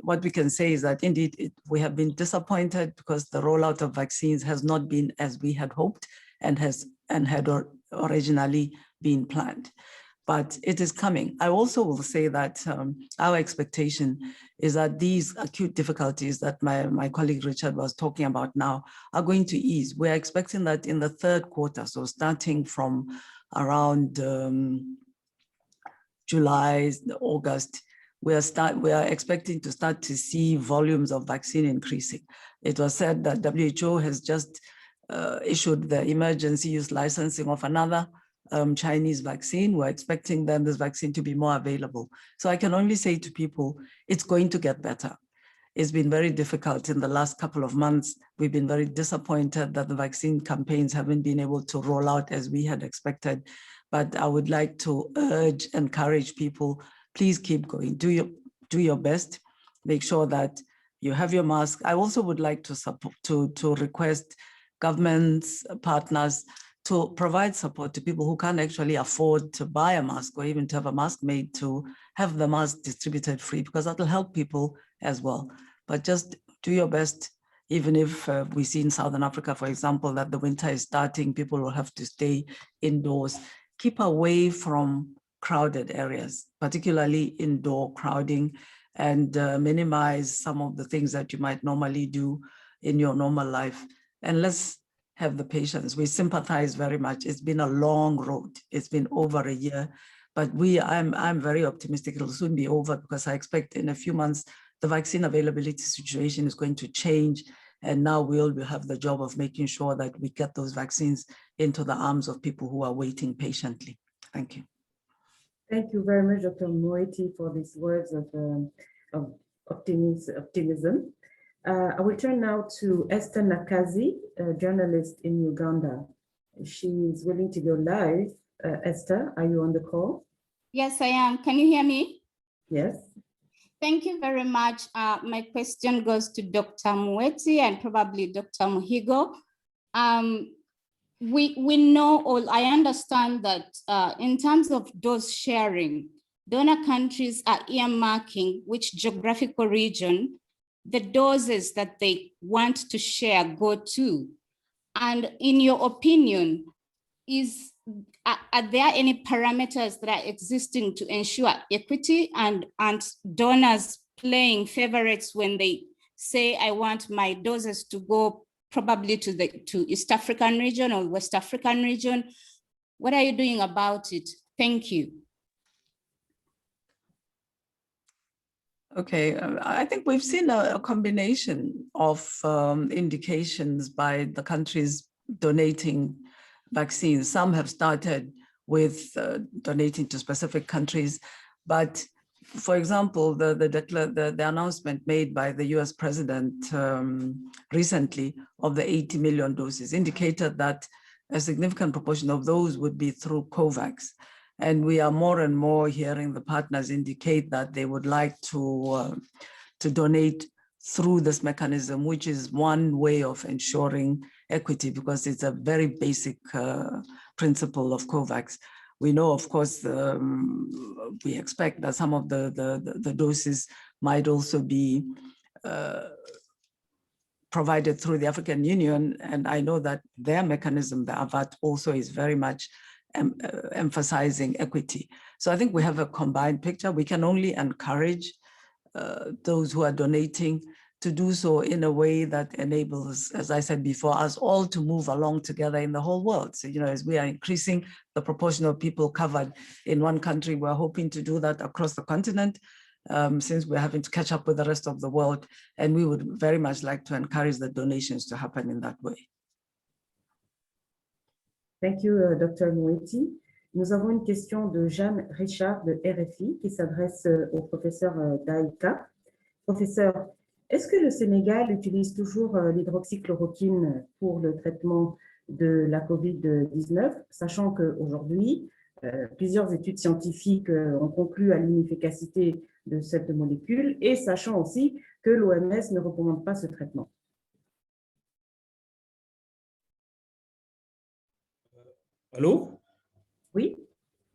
what we can say is that indeed we have been disappointed because the rollout of vaccines has not been as we had hoped and had originally been planned. But it is coming. I also will say that our expectation is that these acute difficulties that my colleague Richard was talking about now are going to ease. We're expecting that in the third quarter, so starting from around July, August, we are expecting to start to see volumes of vaccine increasing. It was said that WHO has just issued the emergency use licensing of another Chinese vaccine. We're expecting then this vaccine to be more available. So I can only say to people, it's going to get better. It's been very difficult in the last couple of months. We've been very disappointed that the vaccine campaigns haven't been able to roll out as we had expected. But I would like to encourage people, please keep going. Do your best. Make sure that you have your mask. I also would like to request governments, partners, to provide support to people who can't actually afford to buy a mask or even to have a mask made, to have the mask distributed free, because that will help people as well. But just do your best, even if we see in Southern Africa, for example, that the winter is starting, people will have to stay indoors. Keep away from crowded areas, particularly indoor crowding, and minimize some of the things that you might normally do in your normal life. And let's have the patience. We sympathize very much. It's been a long road. It's been over a year, but I'm very optimistic it'll soon be over, because I expect in a few months, the vaccine availability situation is going to change. And now we'll have the job of making sure that we get those vaccines into the arms of people who are waiting patiently. Thank you. Thank you very much, Dr. Moeti, for these words of optimism. I will turn now to Esther Nakazi, a journalist in Uganda. She is willing to go live. Esther, are you on the call? Yes, I am. Can you hear me? Yes. Thank you very much. My question goes to Dr. Moeti and probably Dr. Muhigo. we know, or I understand that in terms of dose sharing, donor countries are earmarking which geographical region the doses that they want to share go to. And in your opinion, are there any parameters that are existing to ensure equity and donors playing favorites when they say, I want my doses to go probably to East African region or West African region? What are you doing about it? Thank you. Okay, I think we've seen a combination of indications by the countries donating vaccines. Some have started with donating to specific countries, but for example, the announcement made by the US president recently of the 80 million doses indicated that a significant proportion of those would be through COVAX. And we are more and more hearing the partners indicate that they would like to donate through this mechanism, which is one way of ensuring equity, because it's a very basic principle of COVAX. We know, of course, we expect that some of the doses might also be provided through the African Union. And I know that their mechanism, the AVAT, also is very much emphasizing equity. So I think we have a combined picture. We can only encourage those who are donating to do so in a way that enables, as I said before, us all to move along together in the whole world. So, as we are increasing the proportion of people covered in one country, we're hoping to do that across the continent, since we're having to catch up with the rest of the world. And we would very much like to encourage the donations to happen in that way. Thank you, Dr. Moeti. Nous avons une question de Jeanne Richard de RFI qui s'adresse au professeur Daïka. Professeur, est-ce que le Sénégal utilise toujours l'hydroxychloroquine pour le traitement de la COVID-19, sachant qu'aujourd'hui, plusieurs études scientifiques ont conclu à l'inefficacité de cette molécule et sachant aussi que l'OMS ne recommande pas ce traitement? Allô? Oui.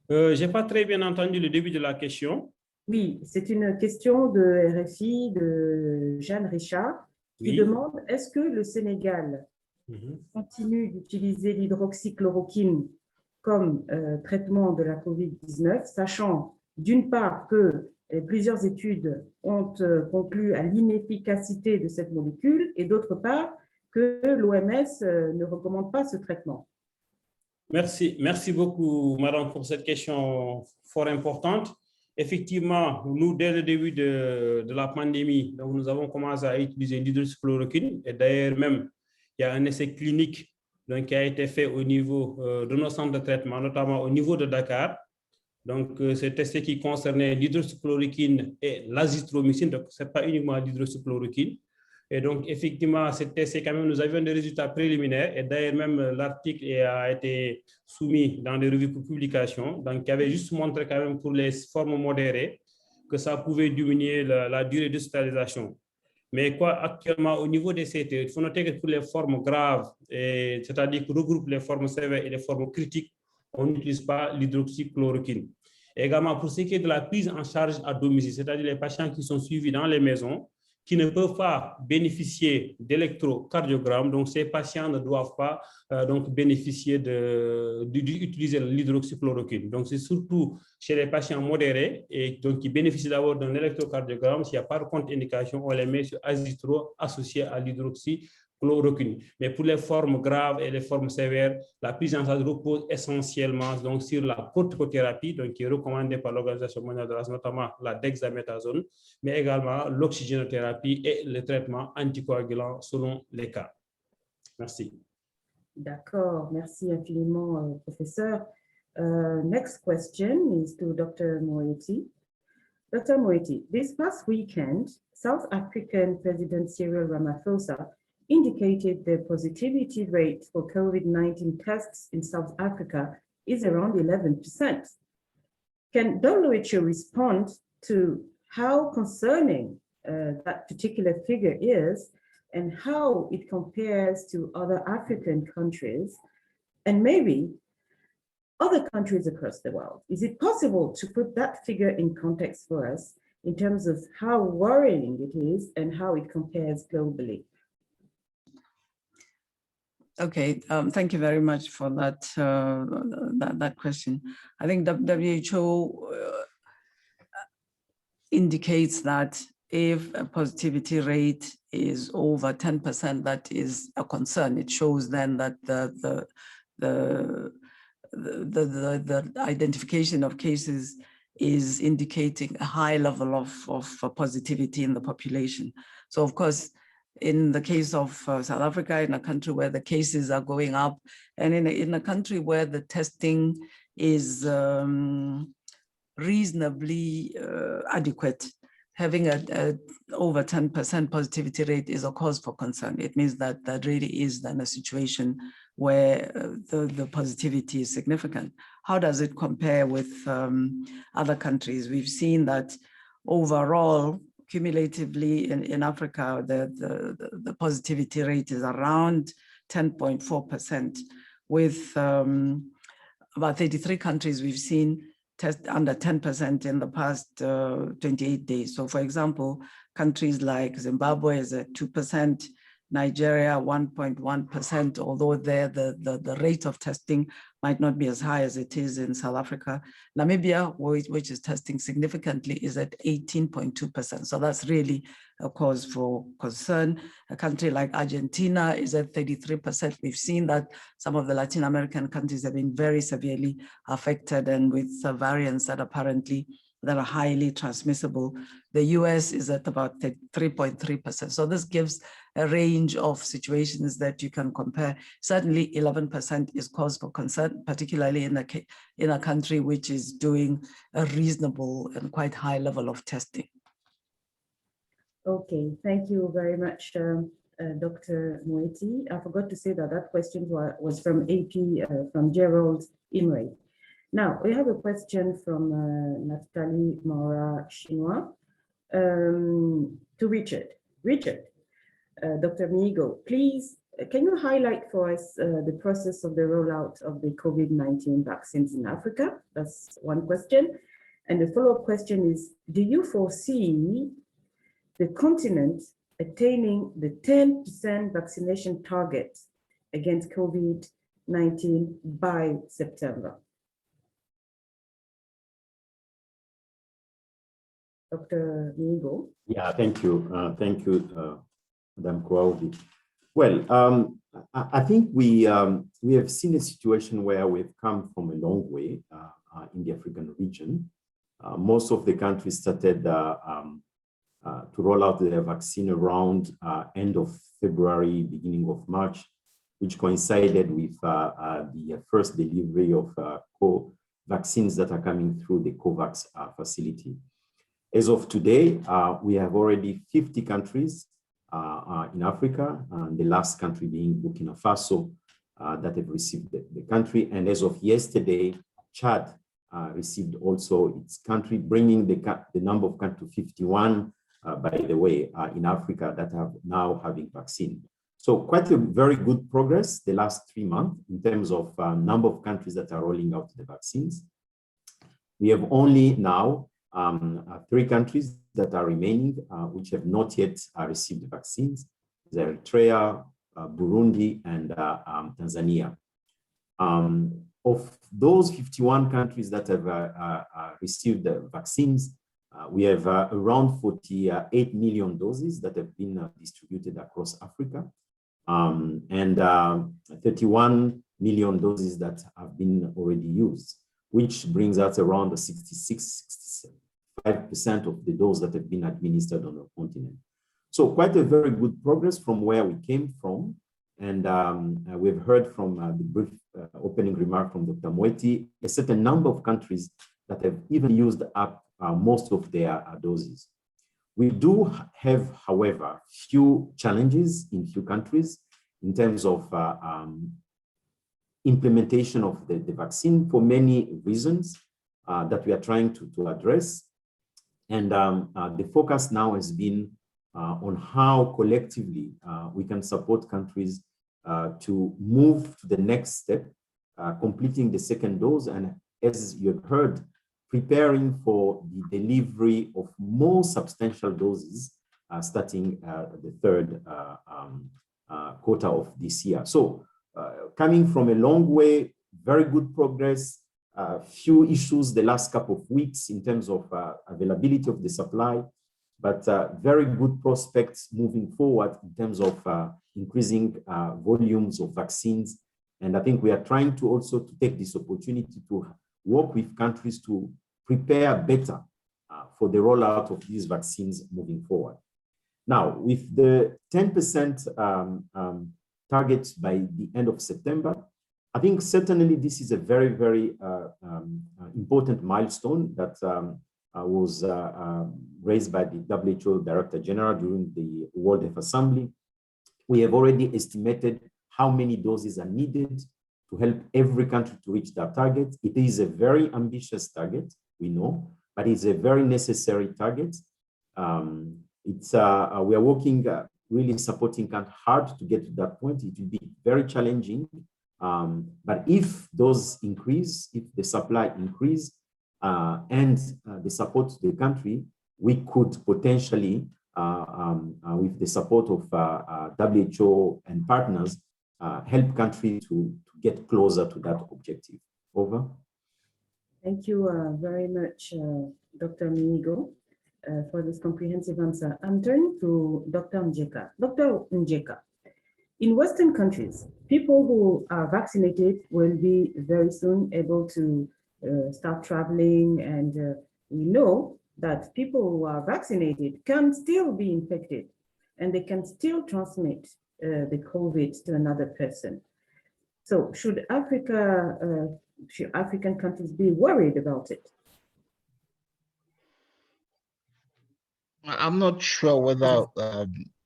Je n'ai pas très bien entendu le début de la question. Oui, c'est une question de RFI de Jeanne Richard qui demande, est-ce que le Sénégal continue d'utiliser l'hydroxychloroquine comme traitement de la COVID-19, sachant d'une part que plusieurs études ont conclu à l'inefficacité de cette molécule et d'autre part que l'OMS ne recommande pas ce traitement? Merci beaucoup, madame, pour cette question fort importante. Effectivement, nous, dès le début de la pandémie, donc nous avons commencé à utiliser l'hydroxychloroquine. Et d'ailleurs, même, il y a un essai clinique donc, qui a été fait au niveau de nos centres de traitement, notamment au niveau de Dakar. Donc, cet essai qui concernait l'hydroxychloroquine et l'azithromycine, donc ce n'est pas uniquement l'hydroxychloroquine. Et donc, effectivement, cet essai, quand même, nous avions des résultats préliminaires. Et d'ailleurs, même l'article a été soumis dans les revues pour publication, donc qui avait juste montré quand même pour les formes modérées que ça pouvait diminuer la durée d'hospitalisation. Mais actuellement, au niveau des CT, il faut noter que pour les formes graves, c'est-à-dire que regroupe les formes sévères et les formes critiques, on n'utilise pas l'hydroxychloroquine. Également, pour ce qui est de la prise en charge à domicile, c'est-à-dire les patients qui sont suivis dans les maisons, qui ne peuvent pas bénéficier d'électrocardiogramme, donc ces patients ne doivent pas donc bénéficier d'utiliser l'hydroxychloroquine. Donc c'est surtout chez les patients modérés et donc qui bénéficient d'abord d'un électrocardiogramme. S'il n'y a pas de contre-indication, on les met sur azithro associé à l'hydroxychloroquine. Mais pour les formes graves et les formes sévères, la prise en charge repose essentiellement donc, sur la corticothérapie, donc, qui est recommandée par l'Organisation mondiale de la santé, notamment la dexaméthasone, mais également l'oxygénothérapie et le traitement anticoagulant selon les cas. Merci. D'accord, merci infiniment, professeur. Next question is to Dr. Moeti. Dr. Moeti, this past weekend, South African President Cyril Ramaphosa indicated the positivity rate for COVID-19 tests in South Africa is around 11%. Can WHO respond to how concerning that particular figure is and how it compares to other African countries? and maybe other countries across the world? Is it possible to put that figure in context for us in terms of how worrying it is and how it compares globally? Okay, thank you very much for that, that question. I think WHO indicates that if a positivity rate is over 10%, that is a concern. It shows then that the identification of cases is indicating a high level of positivity in the population. So of course, in the case of South Africa, in a country where the cases are going up, and in a country where the testing is reasonably adequate, having a over 10% positivity rate is a cause for concern. It means that that really is then a situation where the positivity is significant. How does it compare with other countries? We've seen that overall, cumulatively in Africa, the positivity rate is around 10.4%, with about 33 countries we've seen test under 10% in the past 28 days. So for example, countries like Zimbabwe is at 2%, Nigeria 1.1%, although there the rate of testing might not be as high as it is in South Africa. Namibia, which is testing significantly, is at 18.2%. So that's really a cause for concern. A country like Argentina is at 33%. We've seen that some of the Latin American countries have been very severely affected, and with variants that are highly transmissible. The US is at about 3.3%. So this gives a range of situations that you can compare. Certainly 11% is cause for concern, particularly in a country which is doing a reasonable and quite high level of testing. Okay, thank you very much, Dr. Moeti. I forgot to say that that question was from AP, from Gerald Imre. Now, we have a question from Nathalie Mora Chinois to Richard. Richard, Dr. Mihigo, please, can you highlight for us the process of the rollout of the COVID-19 vaccines in Africa? That's one question. And the follow-up question is, do you foresee the continent attaining the 10% vaccination target against COVID-19 by September? Dr. Mihigo. Yeah, thank you. Thank you, Madam Kouaovi. Well, I think we have seen a situation where we've come from a long way in the African region. Most of the countries started to roll out their vaccine around end of February, beginning of March, which coincided with the first delivery of vaccines that are coming through the COVAX facility. As of today, we have already 50 countries in Africa, and the last country being Burkina Faso that have received the country. And as of yesterday, Chad received also its country, bringing the number of countries to 51, by the way, in Africa that have now having vaccine. So quite a very good progress the last 3 months in terms of number of countries that are rolling out the vaccines. We have only now 3 countries that are remaining, which have not yet received the vaccines: Eritrea, Burundi, and Tanzania. Of those 51 countries that have received the vaccines, we have around 48 million doses that have been distributed across Africa, and 31 million doses that have been already used, which brings us around the 65% of the doses that have been administered on the continent. So quite a very good progress from where we came from. And we've heard from the brief opening remark from Dr. Moeti, a certain number of countries that have even used up most of their doses. We do have, however, few challenges in few countries in terms of implementation of the vaccine for many reasons that we are trying to address. And the focus now has been on how collectively we can support countries to move to the next step completing the second dose, and as you've heard, preparing for the delivery of more substantial doses starting the third quarter of this year. So coming from a long way, very good progress, few issues the last couple of weeks in terms of availability of the supply, but very good prospects moving forward in terms of increasing volumes of vaccines. And I think we are trying to also take this opportunity to work with countries to prepare better for the rollout of these vaccines moving forward. Now, with the 10% target by the end of September, I think certainly this is a very, very important milestone that was raised by the WHO Director General during the World Health Assembly. We have already estimated how many doses are needed to help every country to reach that target. It is a very ambitious target, we know, but it's a very necessary target. We are working, really supporting hard to get to that point. It will be very challenging. But if those increase, if the supply increase and the support to the country, we could potentially, with the support of WHO and partners, help countries to get closer to that objective. Over. Thank you very much, Dr. Minigo, for this comprehensive answer. I'm turning to Dr. Njeka. Dr. Njeka, in Western countries, people who are vaccinated will be very soon able to start traveling, and we know that people who are vaccinated can still be infected and they can still transmit the COVID to another person. So should African countries be worried about it? I'm not sure whether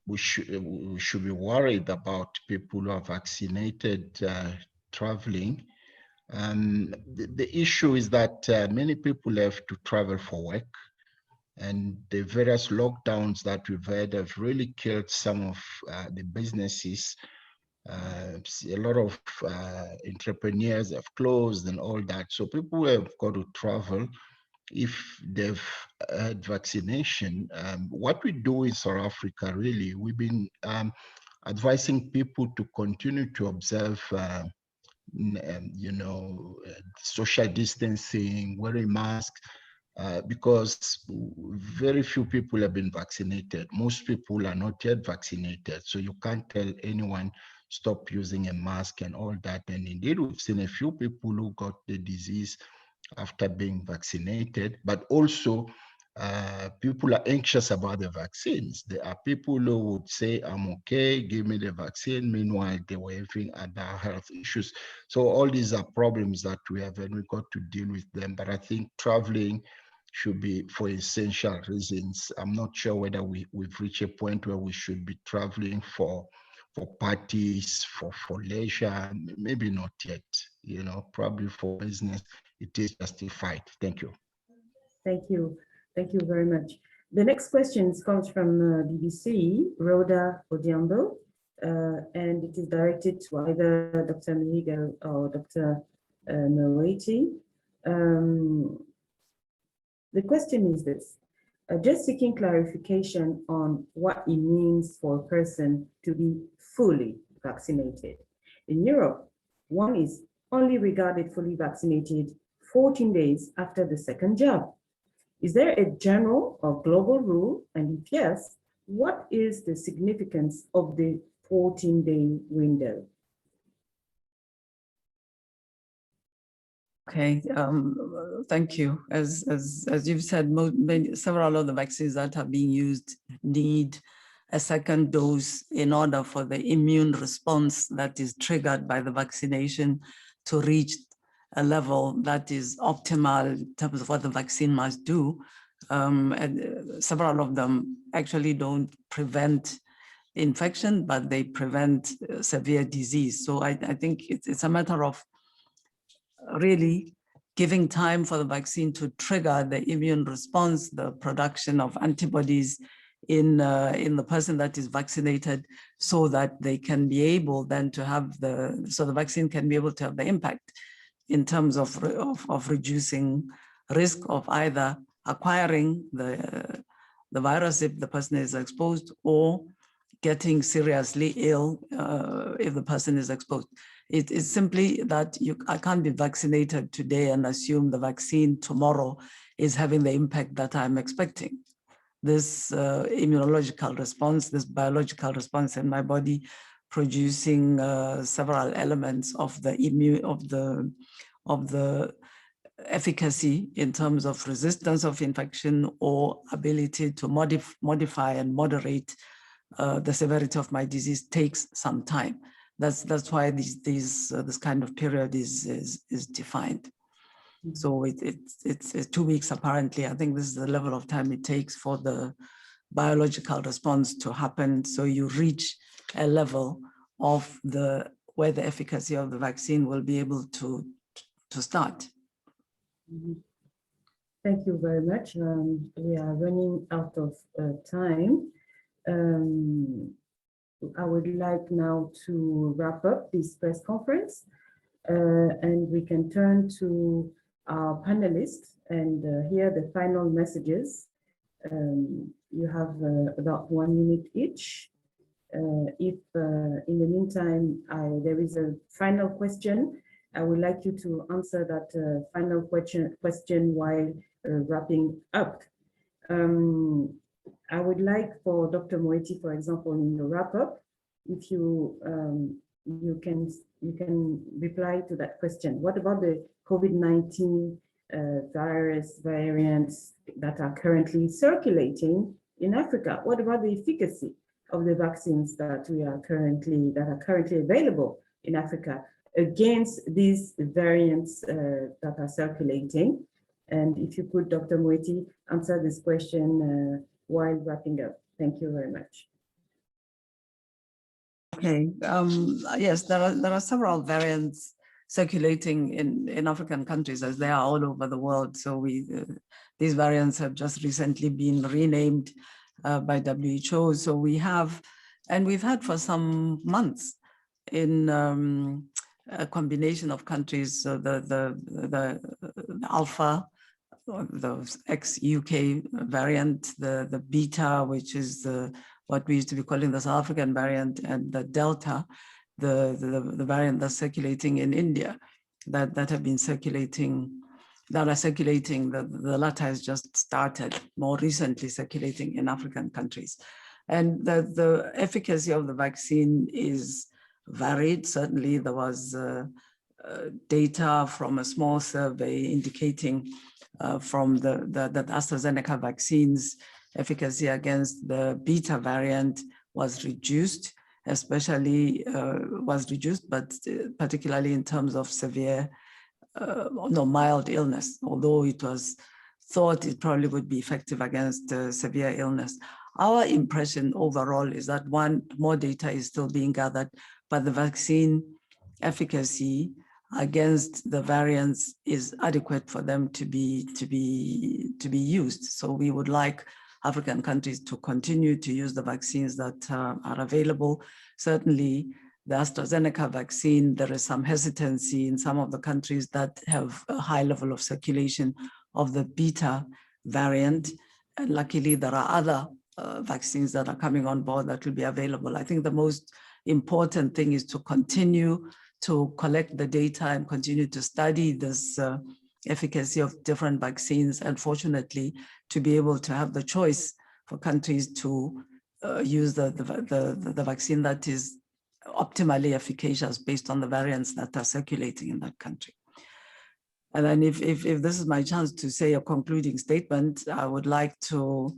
we should be worried about people who are vaccinated traveling. The issue is that many people have to travel for work, and the various lockdowns that we've had have really killed some of the businesses. A lot of entrepreneurs have closed and all that. So people have got to travel if they've had vaccination. What we do in South Africa, really, we've been advising people to continue to observe social distancing, wearing masks, because very few people have been vaccinated. Most people are not yet vaccinated. So you can't tell anyone stop using a mask and all that. And indeed, we've seen a few people who got the disease after being vaccinated, but also people are anxious about the vaccines. There are people who would say, I'm okay, give me the vaccine. Meanwhile, they were having other health issues. So all these are problems that we have, and we got to deal with them. But I think traveling should be for essential reasons. I'm not sure whether we've reached a point where we should be traveling for parties, for leisure, maybe not yet, probably for business, it is justified. Thank you. Thank you. Thank you very much. The next question comes from BBC, Rhoda Odhiambo, and it is directed to either Dr. Minigo or Dr. Noeti. The question is this: just seeking clarification on what it means for a person to be fully vaccinated. In Europe, one is only regarded fully vaccinated 14 days after the second jab. Is there a general or global rule? And if yes, what is the significance of the 14-day window? Okay, thank you. As you've said, several of the vaccines that are being used need a second dose in order for the immune response that is triggered by the vaccination to reach a level that is optimal in terms of what the vaccine must do. And several of them actually don't prevent infection, but they prevent severe disease. So I think it's a matter of really giving time for the vaccine to trigger the immune response, the production of antibodies in the person that is vaccinated, so that they can be able then to have so the vaccine can be able to have the impact in terms of reducing risk of either acquiring the virus if the person is exposed, or getting seriously ill if the person is exposed. It is simply that I can't be vaccinated today and assume the vaccine tomorrow is having the impact that I'm expecting. This immunological response, this biological response in my body, producing several elements of the efficacy in terms of resistance of infection or ability to modify and moderate the severity of my disease takes some time. That's why this kind of period is defined. So it's 2 weeks apparently. I think this is the level of time it takes for the biological response to happen. So you reach a level of where the efficacy of the vaccine will be able to start. Thank you very much. We are running out of time. I would like now to wrap up this press conference, and we can turn to our panelists and hear the final messages. You have about 1 minute each. If in the meantime there is a final question, I would like you to answer that final question while wrapping up. I would like for Dr. Moeti, for example, in the wrap up, if you can reply to that question. What about the COVID-19 virus variants that are currently circulating in Africa? What about the efficacy of the vaccines that are currently available in Africa against these variants that are circulating? And if you could, Dr. Moeti, answer this question while wrapping up. Thank you very much. Okay. Yes, there are several variants circulating in African countries, as they are all over the world. So these variants have just recently been renamed by WHO. So we've had for some months in a combination of countries, so the Alpha, the ex-UK variant, the Beta, which is what we used to be calling the South African variant, and the Delta, the variant that's circulating in India, that have been circulating, that are circulating. The latter has just started more recently circulating in African countries. And the efficacy of the vaccine is varied. Certainly there was data from a small survey indicating from that AstraZeneca vaccine's efficacy against the Beta variant was reduced, but particularly in terms of severe, mild illness, although it was thought it probably would be effective against severe illness. Our impression overall is that more data is still being gathered, but the vaccine efficacy against the variants is adequate for them to be used. So we would like African countries to continue to use the vaccines that are available. Certainly the AstraZeneca vaccine, there is some hesitancy in some of the countries that have a high level of circulation of the Beta variant. And luckily there are other vaccines that are coming on board that will be available. I think the most important thing is to continue to collect the data and continue to study this efficacy of different vaccines, and fortunately to be able to have the choice for countries to use the vaccine that is optimally efficacious based on the variants that are circulating in that country. And then if this is my chance to say a concluding statement, I would like to,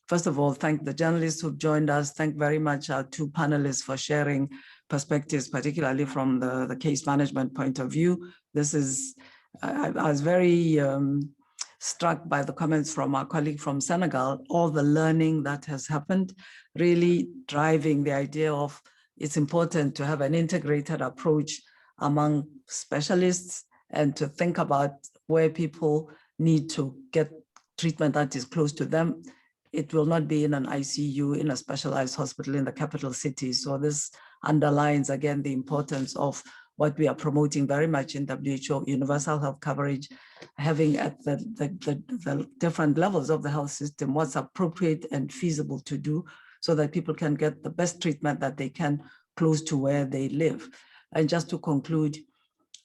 first of all, thank the journalists who've joined us. Thank very much our two panelists for sharing perspectives, particularly from the case management point of view. I was very struck by the comments from our colleague from Senegal, all the learning that has happened, really driving the idea of it's important to have an integrated approach among specialists and to think about where people need to get treatment that is close to them it will not be in an ICU in a specialized hospital in the capital city. So this underlines again the importance of what we are promoting very much in WHO, universal health coverage, having at the different levels of the health system what's appropriate and feasible to do so that people can get the best treatment that they can close to where they live. And just to conclude,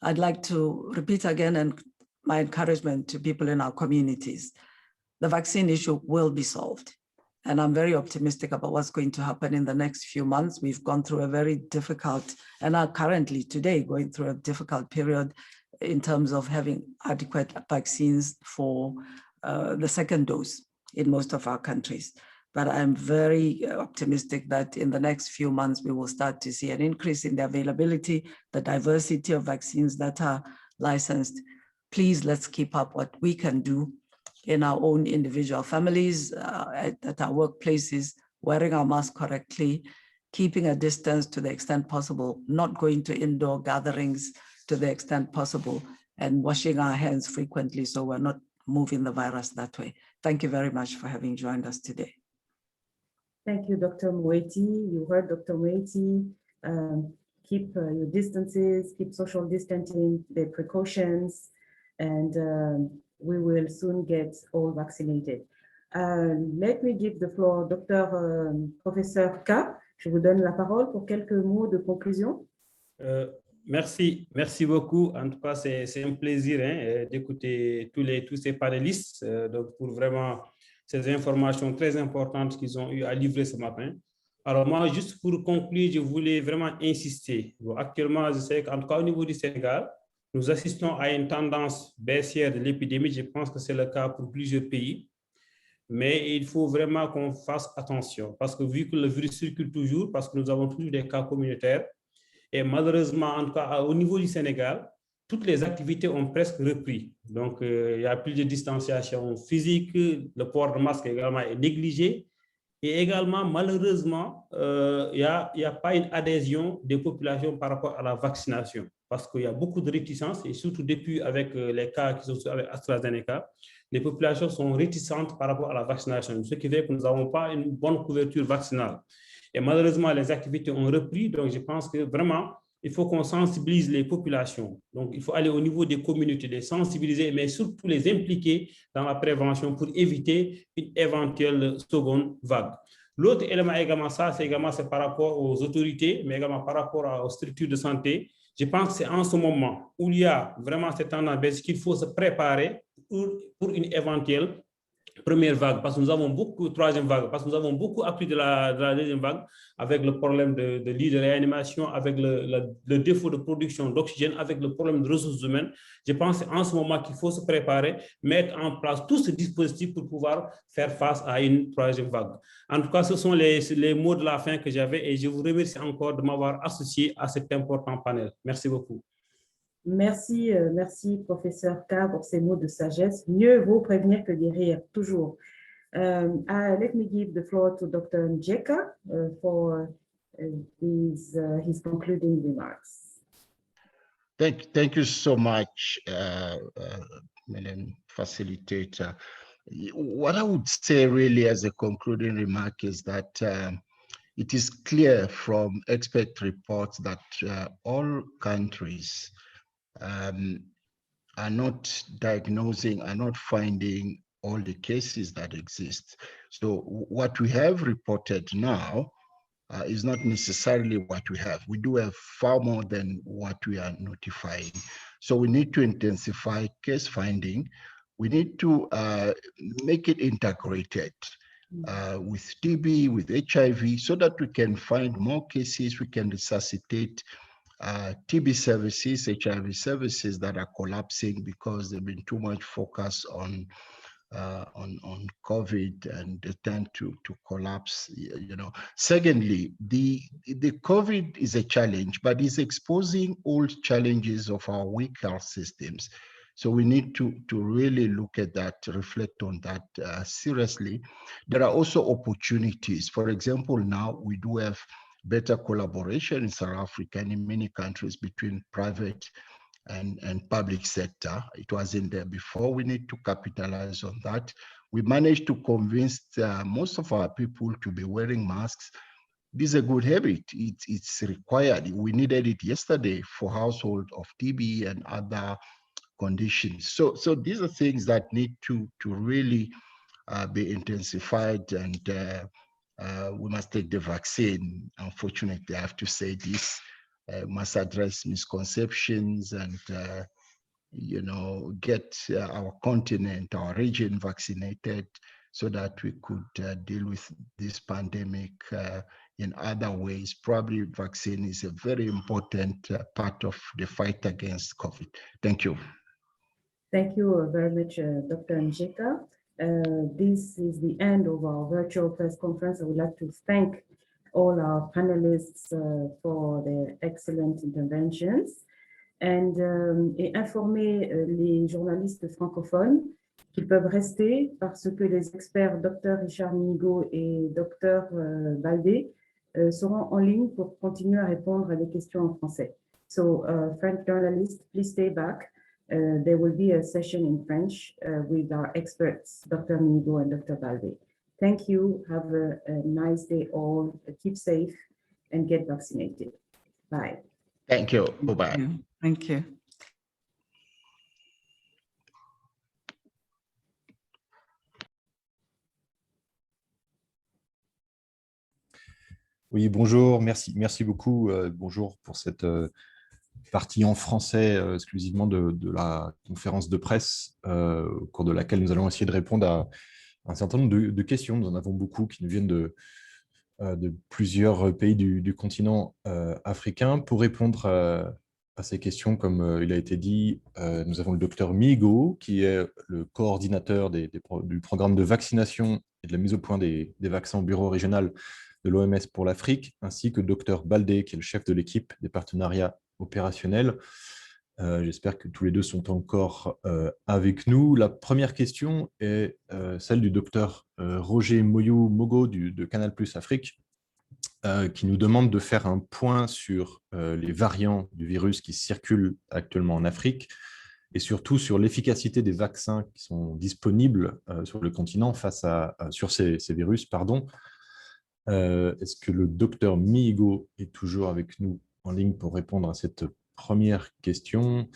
I'd like to repeat again and my encouragement to people in our communities. The vaccine issue will be solved. And I'm very optimistic about what's going to happen in the next few months. We've gone through a very difficult, and are currently today going through a difficult period in terms of having adequate vaccines for the second dose in most of our countries. But I'm very optimistic that in the next few months, we will start to see an increase in the availability, the diversity of vaccines that are licensed. Please, let's keep up what we can do in our own individual families, at our workplaces, wearing our mask correctly, keeping a distance to the extent possible, not going to indoor gatherings to the extent possible, and washing our hands frequently so we're not moving the virus that way. Thank you very much for having joined us today. Thank you, Dr. Moeti. You heard Dr. Moeti. Keep your distances, keep social distancing, the precautions, and we will soon get all vaccinated. Let me give the floor, Professeur K. Je vous donne la parole pour quelques mots de conclusion. Merci beaucoup. En tout cas, c'est un plaisir d'écouter tous ces panélistes donc pour vraiment ces informations très importantes qu'ils ont eu à livrer ce matin. Alors moi, juste pour conclure, je voulais vraiment insister. Bon, actuellement, je sais qu'en tout cas au niveau du Sénégal, nous assistons à une tendance baissière de l'épidémie. Je pense que c'est le cas pour plusieurs pays. Mais il faut vraiment qu'on fasse attention parce que vu que le virus circule toujours, parce que nous avons toujours des cas communautaires, et malheureusement, en tout cas au niveau du Sénégal, toutes les activités ont presque repris. Donc, il n'y a plus de distanciation physique, le port de masque également est négligé. Et également, malheureusement, il n'y a pas une adhésion des populations par rapport à la vaccination parce qu'il y a beaucoup de réticences et surtout depuis avec les cas qui sont avec AstraZeneca, les populations sont réticentes par rapport à la vaccination, ce qui fait que nous n'avons pas une bonne couverture vaccinale. Et malheureusement, les activités ont repris, donc je pense que vraiment, il faut qu'on sensibilise les populations. Donc, il faut aller au niveau des communautés, les sensibiliser, mais surtout les impliquer dans la prévention pour éviter une éventuelle seconde vague. L'autre élément également, c'est par rapport aux autorités, mais également par rapport aux structures de santé. Je pense que c'est en ce moment où il y a vraiment cette tendance qu'il faut se préparer pour une éventuelle première vague, parce que nous avons beaucoup, troisième vague, parce que nous avons beaucoup appris de la deuxième vague avec le problème de lits de réanimation, avec le défaut de production d'oxygène, avec le problème de ressources humaines. Je pense en ce moment qu'il faut se préparer, mettre en place tout ce dispositif pour pouvoir faire face à une troisième vague. En tout cas, ce sont les mots de la fin que j'avais et je vous remercie encore de m'avoir associé à cet important panel. Merci beaucoup. Merci, professeur K, pour ces mots de sagesse. Mieux vaut prévenir que guérir, toujours. Let me give the floor to Dr. Njeka for his concluding remarks. Thank you so much, Madam Facilitator. What I would say really as a concluding remark is that it is clear from expert reports that all countries are not diagnosing, are not finding all the cases that exist. So what we have reported now is not necessarily what we have. We do have far more than what we are notifying. So we need to intensify case finding. We need to make it integrated with TB, with HIV, so that we can find more cases, we can resuscitate TB services, HIV services that are collapsing because there's been too much focus on COVID and they tend to collapse. Secondly, the COVID is a challenge, but it's exposing old challenges of our weak health systems. So we need to really look at that, reflect on that seriously. There are also opportunities. For example, now we do have better collaboration in South Africa and in many countries between private and public sector. It wasn't there before. We need to capitalize on that. we managed to convince most of our people to be wearing masks. This is a good habit. It's required. We needed it yesterday for household of TB and other conditions. So these are things that need to really be intensified, and we must take the vaccine. Unfortunately, I have to say this, must address misconceptions and get our continent, our region vaccinated so that we could deal with this pandemic in other ways. Probably vaccine is a very important part of the fight against COVID. Thank you. Thank you very much, Dr. Njeka. This is the end of our virtual press conference. I would like to thank all our panelists for their excellent interventions et informer les journalistes francophones qu'ils peuvent rester parce que les experts Dr. Richard Mihigo et Dr. Baldé seront en ligne pour continuer à répondre à des questions en français. So, French journalists, please stay back. There will be a session in French with our experts, Dr. Mihigo and Dr. Baldé. Thank you. Have a nice day all. Keep safe and get vaccinated. Bye. Thank you. Bye-bye. Thank you. Oui, bonjour, merci beaucoup. Bonjour pour cette partie en français exclusivement de la conférence de presse au cours de laquelle nous allons essayer de répondre à un certain nombre de questions. Nous en avons beaucoup qui nous viennent de plusieurs pays du continent africain. Pour répondre à ces questions, comme il a été dit, nous avons le docteur Mihigo, qui est le coordinateur du programme de vaccination et de la mise au point des vaccins au bureau régional de l'OMS pour l'Afrique, ainsi que Dr Baldé, qui est le chef de l'équipe des partenariats opérationnels. J'espère que tous les deux sont encore avec nous. La première question est celle du docteur Roger Moyou-Mogo de Canal+ Afrique, qui nous demande de faire un point sur les variants du virus qui circulent actuellement en Afrique et surtout sur l'efficacité des vaccins qui sont disponibles sur le continent sur ces virus. Est-ce que le docteur Mihigo est toujours avec nous en ligne pour répondre à cette première question?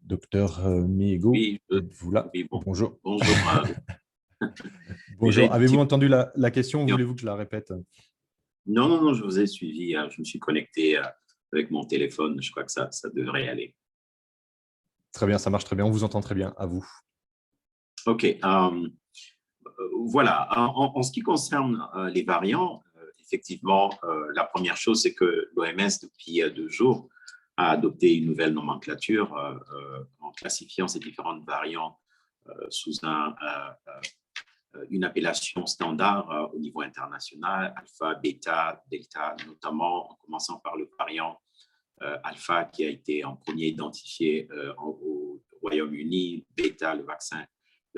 Docteur Mihigo, oui, êtes-vous là? Oui, bonjour. Bonjour. Bonjour. Avez-vous entendu la question ou voulez-vous que je la répète? Non, je vous ai suivi. Je me suis connecté avec mon téléphone. Je crois que ça devrait aller. Très bien, ça marche très bien. On vous entend très bien. À vous. OK. Voilà. En ce qui concerne les variants, effectivement, la première chose, c'est que l'OMS, depuis 2 jours, a adopté une nouvelle nomenclature en classifiant ces différents variants sous une appellation standard au niveau international, alpha, bêta, delta, notamment en commençant par le variant alpha qui a été en premier identifié au Royaume-Uni, bêta, le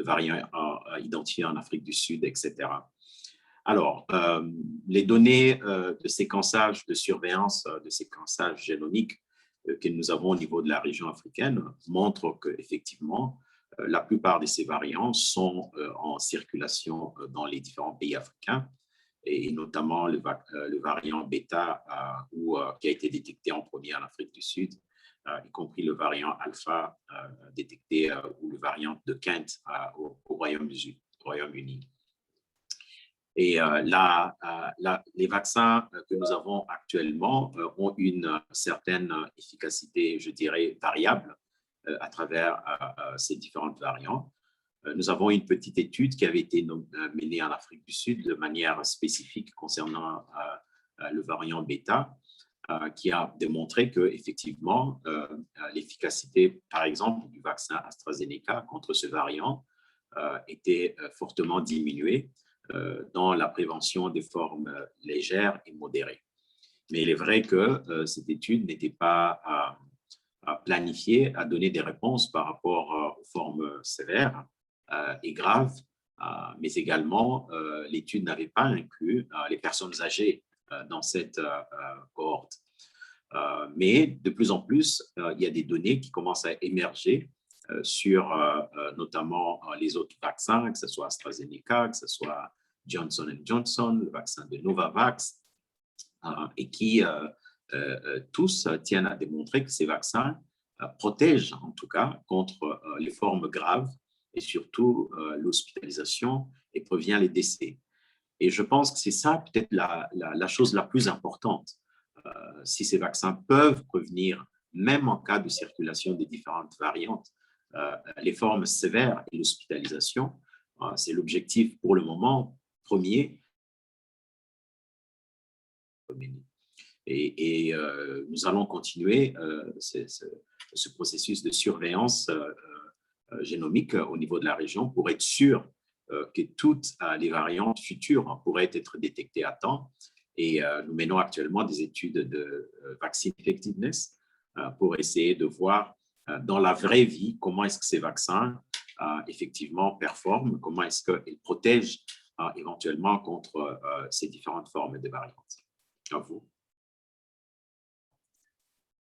variant identifié en Afrique du Sud, etc. Alors, les données de séquençage, de surveillance, de séquençage génomique que nous avons au niveau de la région africaine montrent qu'effectivement, la plupart de ces variants sont en circulation dans les différents pays africains, et notamment le variant bêta qui a été détecté en premier en Afrique du Sud, y compris le variant alpha détecté ou le variant de Kent au Royaume-Uni. Et les vaccins que nous avons actuellement ont une certaine efficacité, je dirais, variable à travers ces différents variants. Nous avons une petite étude qui avait été menée en Afrique du Sud de manière spécifique concernant le variant bêta, qui a démontré qu'effectivement, l'efficacité, par exemple, du vaccin AstraZeneca contre ce variant était fortement diminuée dans la prévention des formes légères et modérées. Mais il est vrai que cette étude n'était pas planifiée à donner des réponses par rapport aux formes sévères et graves, mais également l'étude n'avait pas inclus les personnes âgées dans cette cohorte. Mais de plus en plus, il y a des données qui commencent à émerger sur notamment les autres vaccins, que ce soit AstraZeneca, que ce soit Johnson & Johnson, le vaccin de Novavax, et qui tous tiennent à démontrer que ces vaccins protègent en tout cas contre les formes graves et surtout l'hospitalisation et prévient les décès. Et je pense que c'est ça peut-être la chose la plus importante. Si ces vaccins peuvent prévenir, même en cas de circulation des différentes variantes, les formes sévères et l'hospitalisation, c'est l'objectif pour le moment premier. Et nous allons continuer ce processus de surveillance génomique au niveau de la région pour être sûr que toutes les variantes futures pourraient être détectées à temps. Et nous menons actuellement des études de vaccine effectiveness pour essayer de voir dans la vraie vie comment est-ce que ces vaccins effectivement performent, comment est-ce qu'ils protègent éventuellement contre ces différentes formes de variantes. À vous.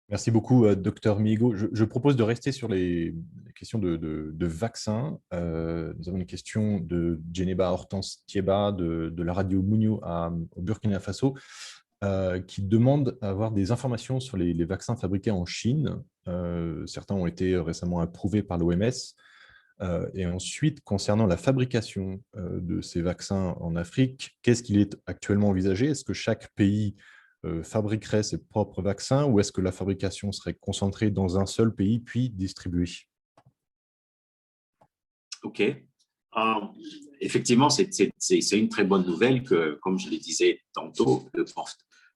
Merci beaucoup, Dr Mihigo. Je propose de rester sur les questions de vaccins. Nous avons une question de Djeneba Hortense Thieba de la radio Mounio au Burkina Faso qui demande à avoir des informations sur les vaccins fabriqués en Chine. Certains ont été récemment approuvés par l'OMS. Et ensuite, concernant la fabrication de ces vaccins en Afrique, qu'est-ce qu'il est actuellement envisagé? Est-ce que chaque pays fabriquerait ses propres vaccins ou est-ce que la fabrication serait concentrée dans un seul pays puis distribuée? OK. Effectivement, c'est une très bonne nouvelle que, comme je le disais tantôt,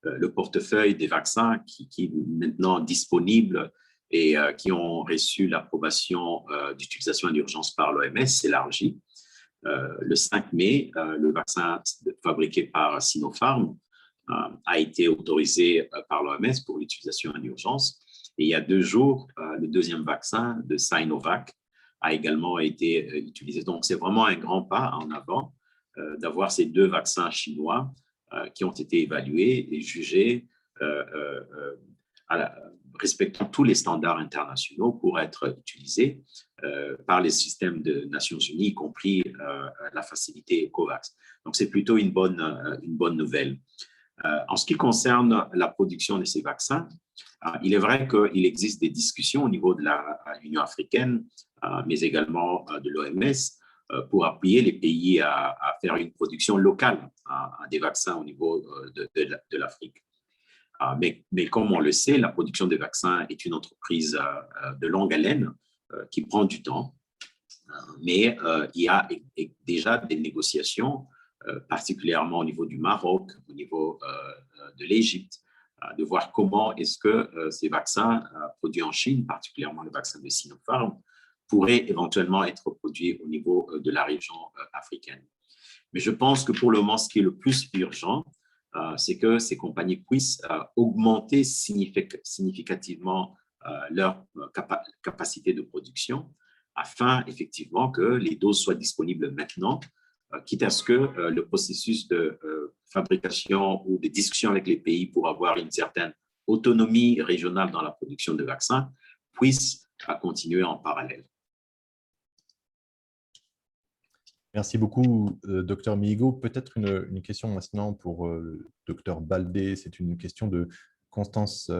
le portefeuille des vaccins qui est maintenant disponible et qui ont reçu l'approbation d'utilisation en urgence par l'OMS s'élargit. Le 5 mai, le vaccin fabriqué par Sinopharm a été autorisé par l'OMS pour l'utilisation en urgence. Et il y a 2 jours, le deuxième vaccin de Sinovac a également été utilisé. Donc, c'est vraiment un grand pas en avant d'avoir ces 2 vaccins chinois qui ont été évalués et jugés respectant tous les standards internationaux pour être utilisés par les systèmes des Nations Unies, y compris la facilité COVAX. Donc, c'est plutôt une bonne nouvelle. En ce qui concerne la production de ces vaccins, il est vrai qu'il existe des discussions au niveau de l'Union africaine, mais également de l'OMS, pour appuyer les pays à faire une production locale des vaccins au niveau de l'Afrique. Mais comme on le sait, la production des vaccins est une entreprise de longue haleine qui prend du temps. Mais il y a déjà des négociations, particulièrement au niveau du Maroc, au niveau de l'Égypte, de voir comment est-ce que ces vaccins produits en Chine, particulièrement le vaccin de Sinopharm, pourraient éventuellement être produits au niveau de la région africaine. Mais je pense que pour le moment, ce qui est le plus urgent, c'est que ces compagnies puissent augmenter significativement leur capacité de production afin effectivement que les doses soient disponibles maintenant, quitte à ce que le processus de fabrication ou de discussion avec les pays pour avoir une certaine autonomie régionale dans la production de vaccins puisse continuer en parallèle. Merci beaucoup, Dr Mihigo. Peut-être une question maintenant pour Dr Baldé. C'est une question de Constance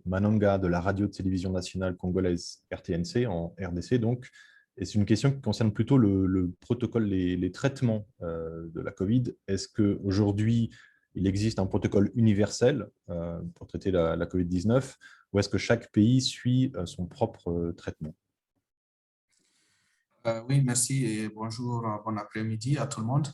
Mananga de la radio-télévision nationale congolaise RTNC, en RDC donc. Et c'est une question qui concerne plutôt le protocole, les traitements de la COVID. Est-ce qu'aujourd'hui, il existe un protocole universel pour traiter la COVID-19 ou est-ce que chaque pays suit son propre traitement? Oui, merci et bonjour, bon après-midi à tout le monde.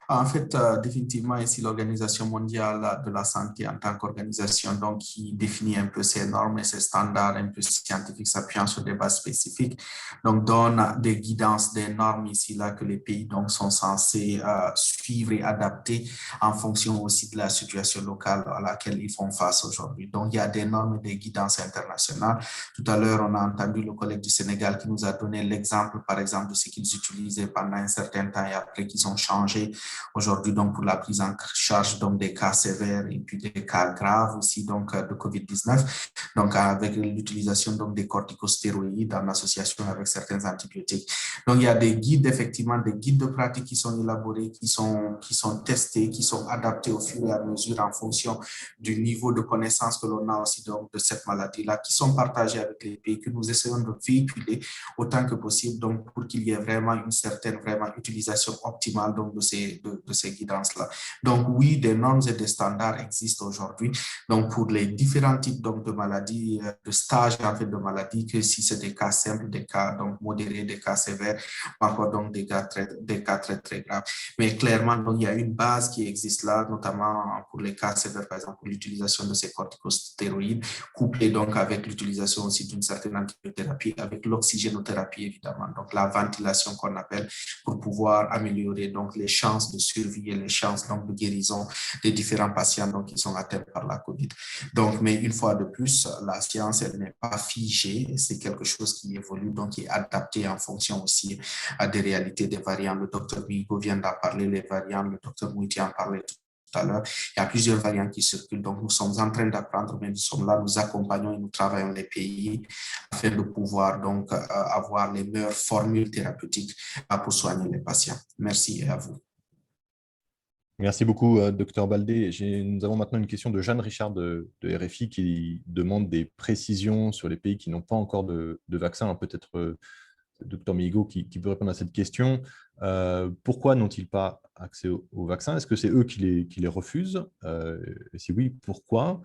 En fait, définitivement, ici, l'Organisation mondiale de la santé en tant qu'organisation donc, qui définit un peu ses normes et ses standards un peu scientifiques s'appuyant sur des bases spécifiques, donc donne des guidances, des normes ici là que les pays donc, sont censés suivre et adapter en fonction aussi de la situation locale à laquelle ils font face aujourd'hui. Donc, il y a des normes et des guidances internationales. Tout à l'heure, on a entendu le collègue du Sénégal qui nous a donné l'exemple, par exemple, exemple, de ce qu'ils utilisaient pendant un certain temps et après qu'ils ont changé aujourd'hui, donc pour la prise en charge donc, des cas sévères et puis des cas graves aussi donc, de COVID-19, donc avec l'utilisation donc, des corticostéroïdes en association avec certains antibiotiques. Donc, il y a des guides, effectivement, des guides de pratique qui sont élaborés, qui sont testés, qui sont adaptés au fur et à mesure en fonction du niveau de connaissance que l'on a aussi donc, de cette maladie-là, qui sont partagés avec les pays, que nous essayons de véhiculer autant que possible, donc pour qu'il y ait vraiment une certaine utilisation optimale donc, de ces guidances-là. Donc oui, des normes et des standards existent aujourd'hui, donc pour les différents types donc, de maladies, de stages en fait de maladies, que si c'est des cas simples, des cas donc modérés, des cas sévères, encore donc des cas très graves. Mais clairement, donc, il y a une base qui existe là, notamment pour les cas sévères, par exemple, pour l'utilisation de ces corticostéroïdes, couplée donc avec l'utilisation aussi d'une certaine antibiothérapie, avec l'oxygénothérapie évidemment, donc la ventilation qu'on appelle, pour pouvoir améliorer donc les chances de survie et les chances donc de guérison des différents patients donc, qui sont atteints par la COVID. Donc, mais une fois de plus, la science, elle n'est pas figée, c'est quelque chose qui évolue, donc qui est adapté en fonction aussi à des réalités des variants. Le docteur Migo vient d'en parler, les variants, le docteur Mouiti en parlait tout à l'heure. Il y a plusieurs variants qui circulent, donc nous sommes en train d'apprendre, mais nous sommes là, nous accompagnons et nous travaillons les pays afin de pouvoir donc avoir les meilleures formules thérapeutiques pour soigner les patients. Merci et à vous. Merci beaucoup, Dr Baldé. Nous avons maintenant une question de Jeanne Richard de RFI qui demande des précisions sur les pays qui n'ont pas encore de vaccin. Alors, peut-être Dr Migo qui peut répondre à cette question. Pourquoi n'ont-ils pas accès au vaccin? Est-ce que c'est eux qui les refusent? Et si oui, pourquoi?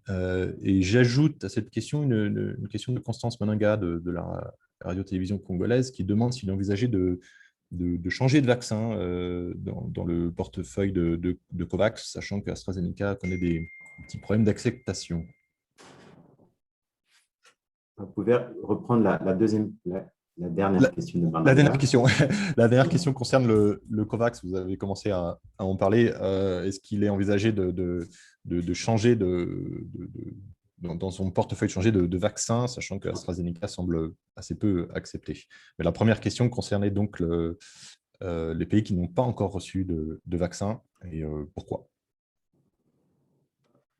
Et j'ajoute à cette question une question de Constance Maninga de la radio-télévision congolaise qui demande s'il est envisagé de changer de vaccin dans le portefeuille de COVAX, sachant qu'AstraZeneca connaît des petits problèmes d'acceptation. Vous pouvez reprendre la dernière question de Maninga. La dernière question concerne le COVAX. Vous avez commencé à en parler. Est-ce qu'il est envisagé de changer dans son portefeuille, changer de vaccin, sachant que AstraZeneca semble assez peu accepté? Mais la première question concernait donc les pays qui n'ont pas encore reçu de vaccin et pourquoi?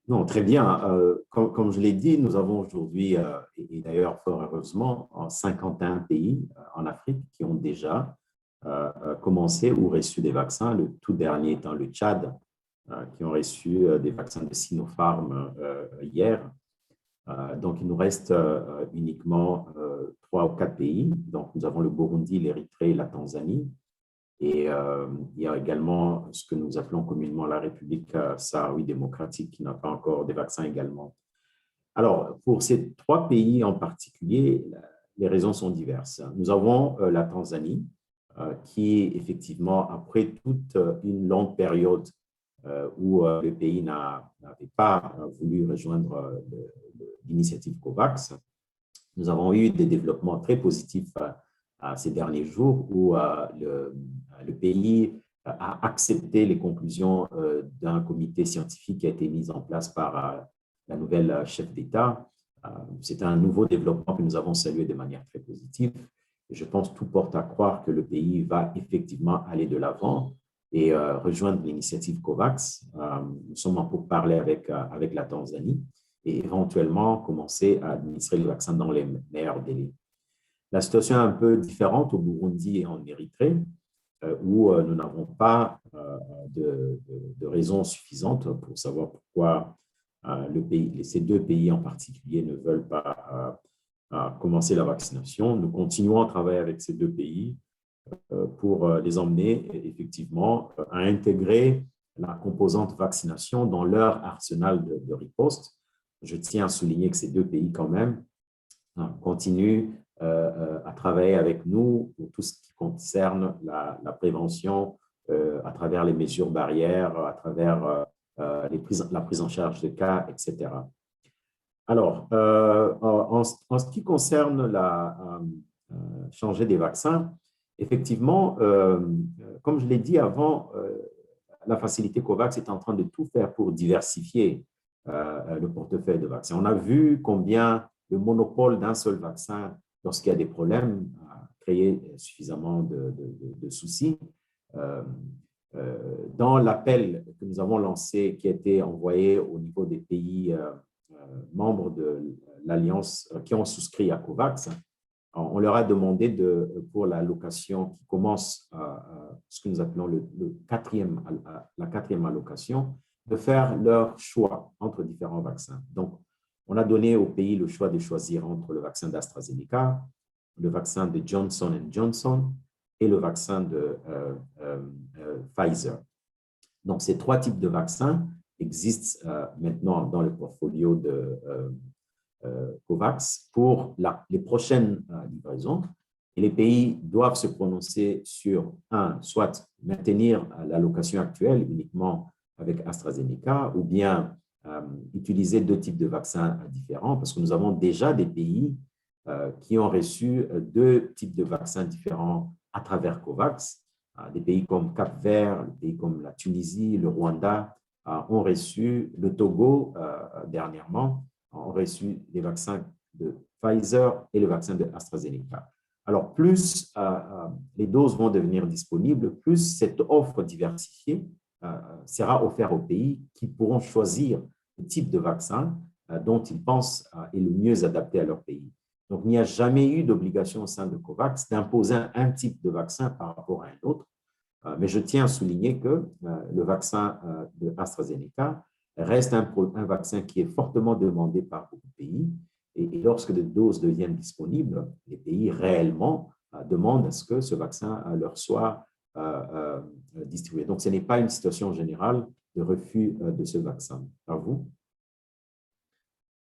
Non, très bien. Comme je l'ai dit, nous avons aujourd'hui, et d'ailleurs fort heureusement, 51 pays en Afrique qui ont déjà commencé ou reçu des vaccins, le tout dernier étant le Tchad, qui ont reçu des vaccins de Sinopharm hier. Donc, il nous reste uniquement 3 ou 4 pays. Donc, nous avons le Burundi, l'Érythrée et la Tanzanie. Et il y a également ce que nous appelons communément la République sahraoui démocratique qui n'a pas encore de vaccins également. Alors, pour ces 3 pays en particulier, les raisons sont diverses. Nous avons la Tanzanie qui, effectivement, après toute une longue période où le pays n'avait pas voulu rejoindre l'initiative COVAX, nous avons eu des développements très positifs ces derniers jours où le pays a accepté les conclusions d'un comité scientifique qui a été mis en place par la nouvelle chef d'État. C'est un nouveau développement que nous avons salué de manière très positive. Et je pense que tout porte à croire que le pays va effectivement aller de l'avant et rejoindre l'initiative COVAX. Nous sommes en pourparlers avec la Tanzanie et éventuellement commencer à administrer les vaccins dans les meilleurs délais. La situation est un peu différente au Burundi et en Érythrée, où nous n'avons pas de raisons suffisantes pour savoir pourquoi ces 2 pays en particulier ne veulent pas commencer la vaccination. Nous continuons à travailler avec ces 2 pays pour les emmener effectivement à intégrer la composante vaccination dans leur arsenal de riposte. Je tiens à souligner que ces 2 pays quand même continuent à travailler avec nous pour tout ce qui concerne la prévention à travers les mesures barrières, à travers la prise en charge de cas, etc. Alors, en ce qui concerne changer des vaccins, effectivement, comme je l'ai dit avant, la facilité COVAX est en train de tout faire pour diversifier le portefeuille de vaccins. On a vu combien le monopole d'un seul vaccin, lorsqu'il y a des problèmes, créé suffisamment de soucis. Dans l'appel que nous avons lancé, qui a été envoyé au niveau des pays membres de l'Alliance qui ont souscrit à COVAX, on leur a demandé pour l'allocation qui commence, ce que nous appelons la quatrième allocation, de faire leur choix entre différents vaccins. Donc, on a donné au pays le choix de choisir entre le vaccin d'AstraZeneca, le vaccin de Johnson & Johnson et le vaccin de Pfizer. Donc, ces trois types de vaccins existent maintenant dans le portfolio de COVAX pour les prochaines livraisons. Et les pays doivent se prononcer sur, soit maintenir l'allocation actuelle uniquement avec AstraZeneca, ou bien utiliser deux types de vaccins différents, parce que nous avons déjà des pays qui ont reçu deux types de vaccins différents à travers COVAX. Des pays comme Cap-Vert, des pays comme la Tunisie, le Rwanda ont reçu, le Togo dernièrement, ont reçu les vaccins de Pfizer et le vaccin de AstraZeneca. Alors, plus les doses vont devenir disponibles, plus cette offre diversifiée sera offerte aux pays qui pourront choisir le type de vaccin dont ils pensent est le mieux adapté à leur pays. Donc, il n'y a jamais eu d'obligation au sein de COVAX d'imposer un type de vaccin par rapport à un autre. Mais je tiens à souligner que le vaccin de AstraZeneca reste un vaccin qui est fortement demandé par beaucoup de pays. Et lorsque des doses deviennent disponibles, les pays réellement demandent à ce que ce vaccin leur soit distribué. Donc, ce n'est pas une situation générale de refus de ce vaccin. À vous.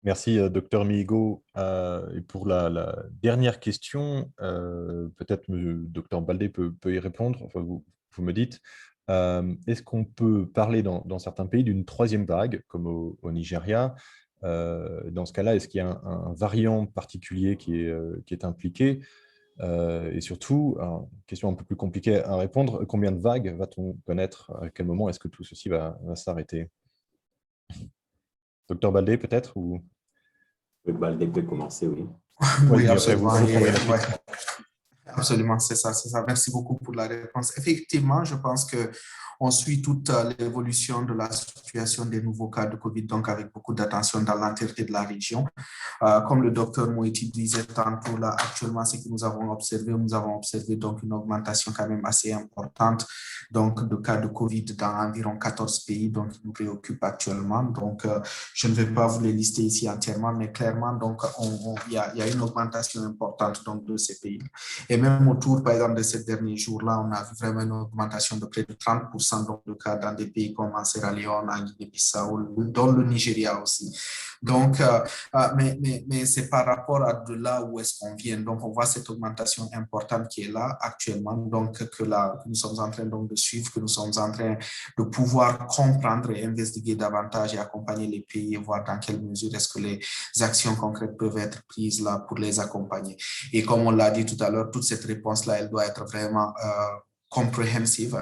Merci, Dr Mihigo. Et pour la dernière question, peut-être Dr Baldé peut y répondre. Enfin, vous me dites, est-ce qu'on peut parler dans certains pays d'une troisième vague, comme au Nigeria? Dans ce cas-là, est-ce qu'il y a un variant particulier qui est impliqué? Et surtout, question un peu plus compliquée à répondre, combien de vagues va-t-on connaître? À quel moment est-ce que tout ceci va s'arrêter? Docteur Baldé, peut-être ou... Baldé peut commencer, oui. Oui, absolument. Absolument, c'est ça. Merci beaucoup pour la réponse. Effectivement, je pense qu'on suit toute l'évolution de la situation des nouveaux cas de COVID, donc avec beaucoup d'attention dans l'entièreté de la région. Comme le docteur Moïti disait tantôt, là, actuellement, ce que nous avons observé donc une augmentation quand même assez importante donc, de cas de COVID dans environ 14 pays, donc qui nous préoccupent actuellement. Donc, je ne vais pas vous les lister ici entièrement, mais clairement, donc, il y a une augmentation importante donc, de ces pays. Et même autour, par exemple, de ces derniers jours-là, on a vu vraiment une augmentation de près de 30% donc, de cas dans des pays comme en Sierra Leone, en Guinée-Bissau, dans le Nigeria aussi. Donc, mais c'est par rapport à de là où est-ce qu'on vient. Donc, on voit cette augmentation importante qui est là actuellement, donc que nous sommes en train donc, de suivre, que nous sommes en train de pouvoir comprendre et investiguer davantage et accompagner les pays et voir dans quelle mesure est-ce que les actions concrètes peuvent être prises là pour les accompagner. Et comme on l'a dit tout à l'heure, toute cette réponse-là, elle doit être vraiment comprehensive,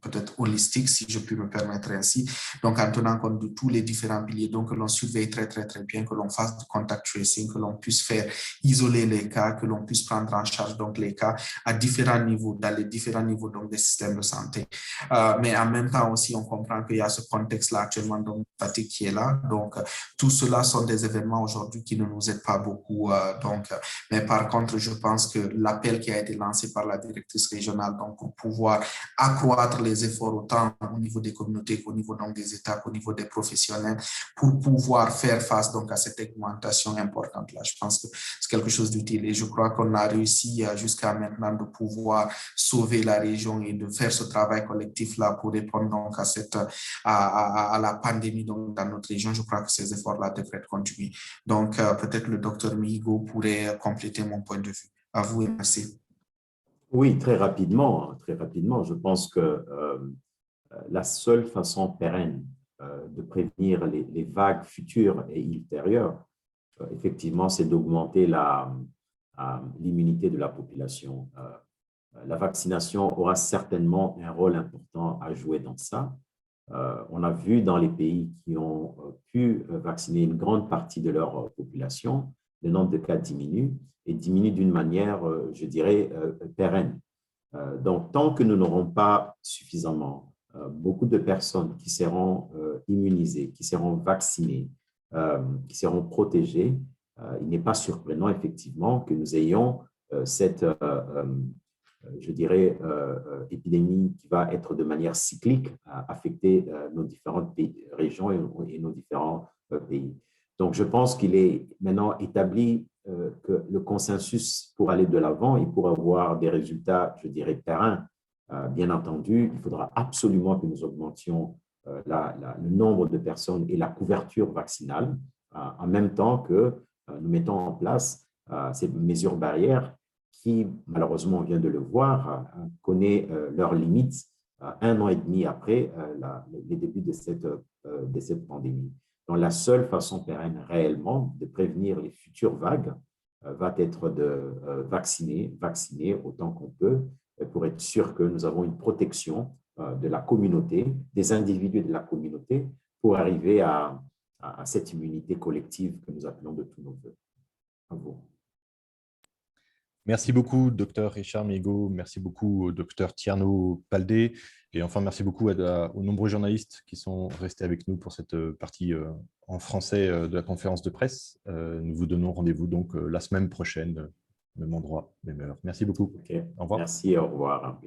peut-être holistique, si je puis me permettre ainsi. Donc, en tenant compte de tous les différents piliers, donc que l'on surveille très bien, que l'on fasse du contact tracing, que l'on puisse faire isoler les cas, que l'on puisse prendre en charge donc les cas à différents niveaux, dans les différents niveaux donc des systèmes de santé. Mais en même temps aussi, on comprend qu'il y a ce contexte-là actuellement donc fatigue qui est là. Donc, tout cela sont des événements aujourd'hui qui ne nous aident pas beaucoup. Mais par contre, je pense que l'appel qui a été lancé par la directrice régionale donc pour pouvoir accroître les efforts autant au niveau des communautés qu'au niveau donc des États, qu'au niveau des professionnels pour pouvoir faire face donc à cette augmentation importante là. Je pense que c'est quelque chose d'utile et je crois qu'on a réussi jusqu'à maintenant de pouvoir sauver la région et de faire ce travail collectif là pour répondre donc à la pandémie donc dans notre région. Je crois que ces efforts là devraient être continués. Donc peut-être le docteur Mihigo pourrait compléter mon point de vue. À vous et merci. Oui, très rapidement. Je pense que la seule façon pérenne de prévenir les vagues futures et ultérieures, effectivement, c'est d'augmenter l'immunité de la population. La vaccination aura certainement un rôle important à jouer dans ça. On a vu dans les pays qui ont pu vacciner une grande partie de leur population, le nombre de cas diminue et diminue d'une manière, je dirais, pérenne. Donc, tant que nous n'aurons pas suffisamment beaucoup de personnes qui seront immunisées, qui seront vaccinées, qui seront protégées, il n'est pas surprenant, effectivement, que nous ayons cette, je dirais, épidémie qui va être de manière cyclique affecter nos différentes régions et nos différents pays. Donc, je pense qu'il est maintenant établi que le consensus pour aller de l'avant et pour avoir des résultats, je dirais, terrain, bien entendu, il faudra absolument que nous augmentions le nombre de personnes et la couverture vaccinale, en même temps que nous mettons en place ces mesures barrières qui, malheureusement, on vient de le voir, connaît leurs limites 1 an et demi après les débuts de cette pandémie. Donc, la seule façon pérenne réellement de prévenir les futures vagues va être de vacciner autant qu'on peut pour être sûr que nous avons une protection de la communauté, des individus de la communauté pour arriver à cette immunité collective que nous appelons de tous nos voeux. À vous. Merci beaucoup, Dr Richard Miégaud. Merci beaucoup, Dr Tierno Paldé. Et enfin, merci beaucoup aux nombreux journalistes qui sont restés avec nous pour cette partie en français de la conférence de presse. Nous vous donnons rendez-vous donc la semaine prochaine, même endroit, même heure. Merci beaucoup. Okay. Au revoir. Merci, au revoir.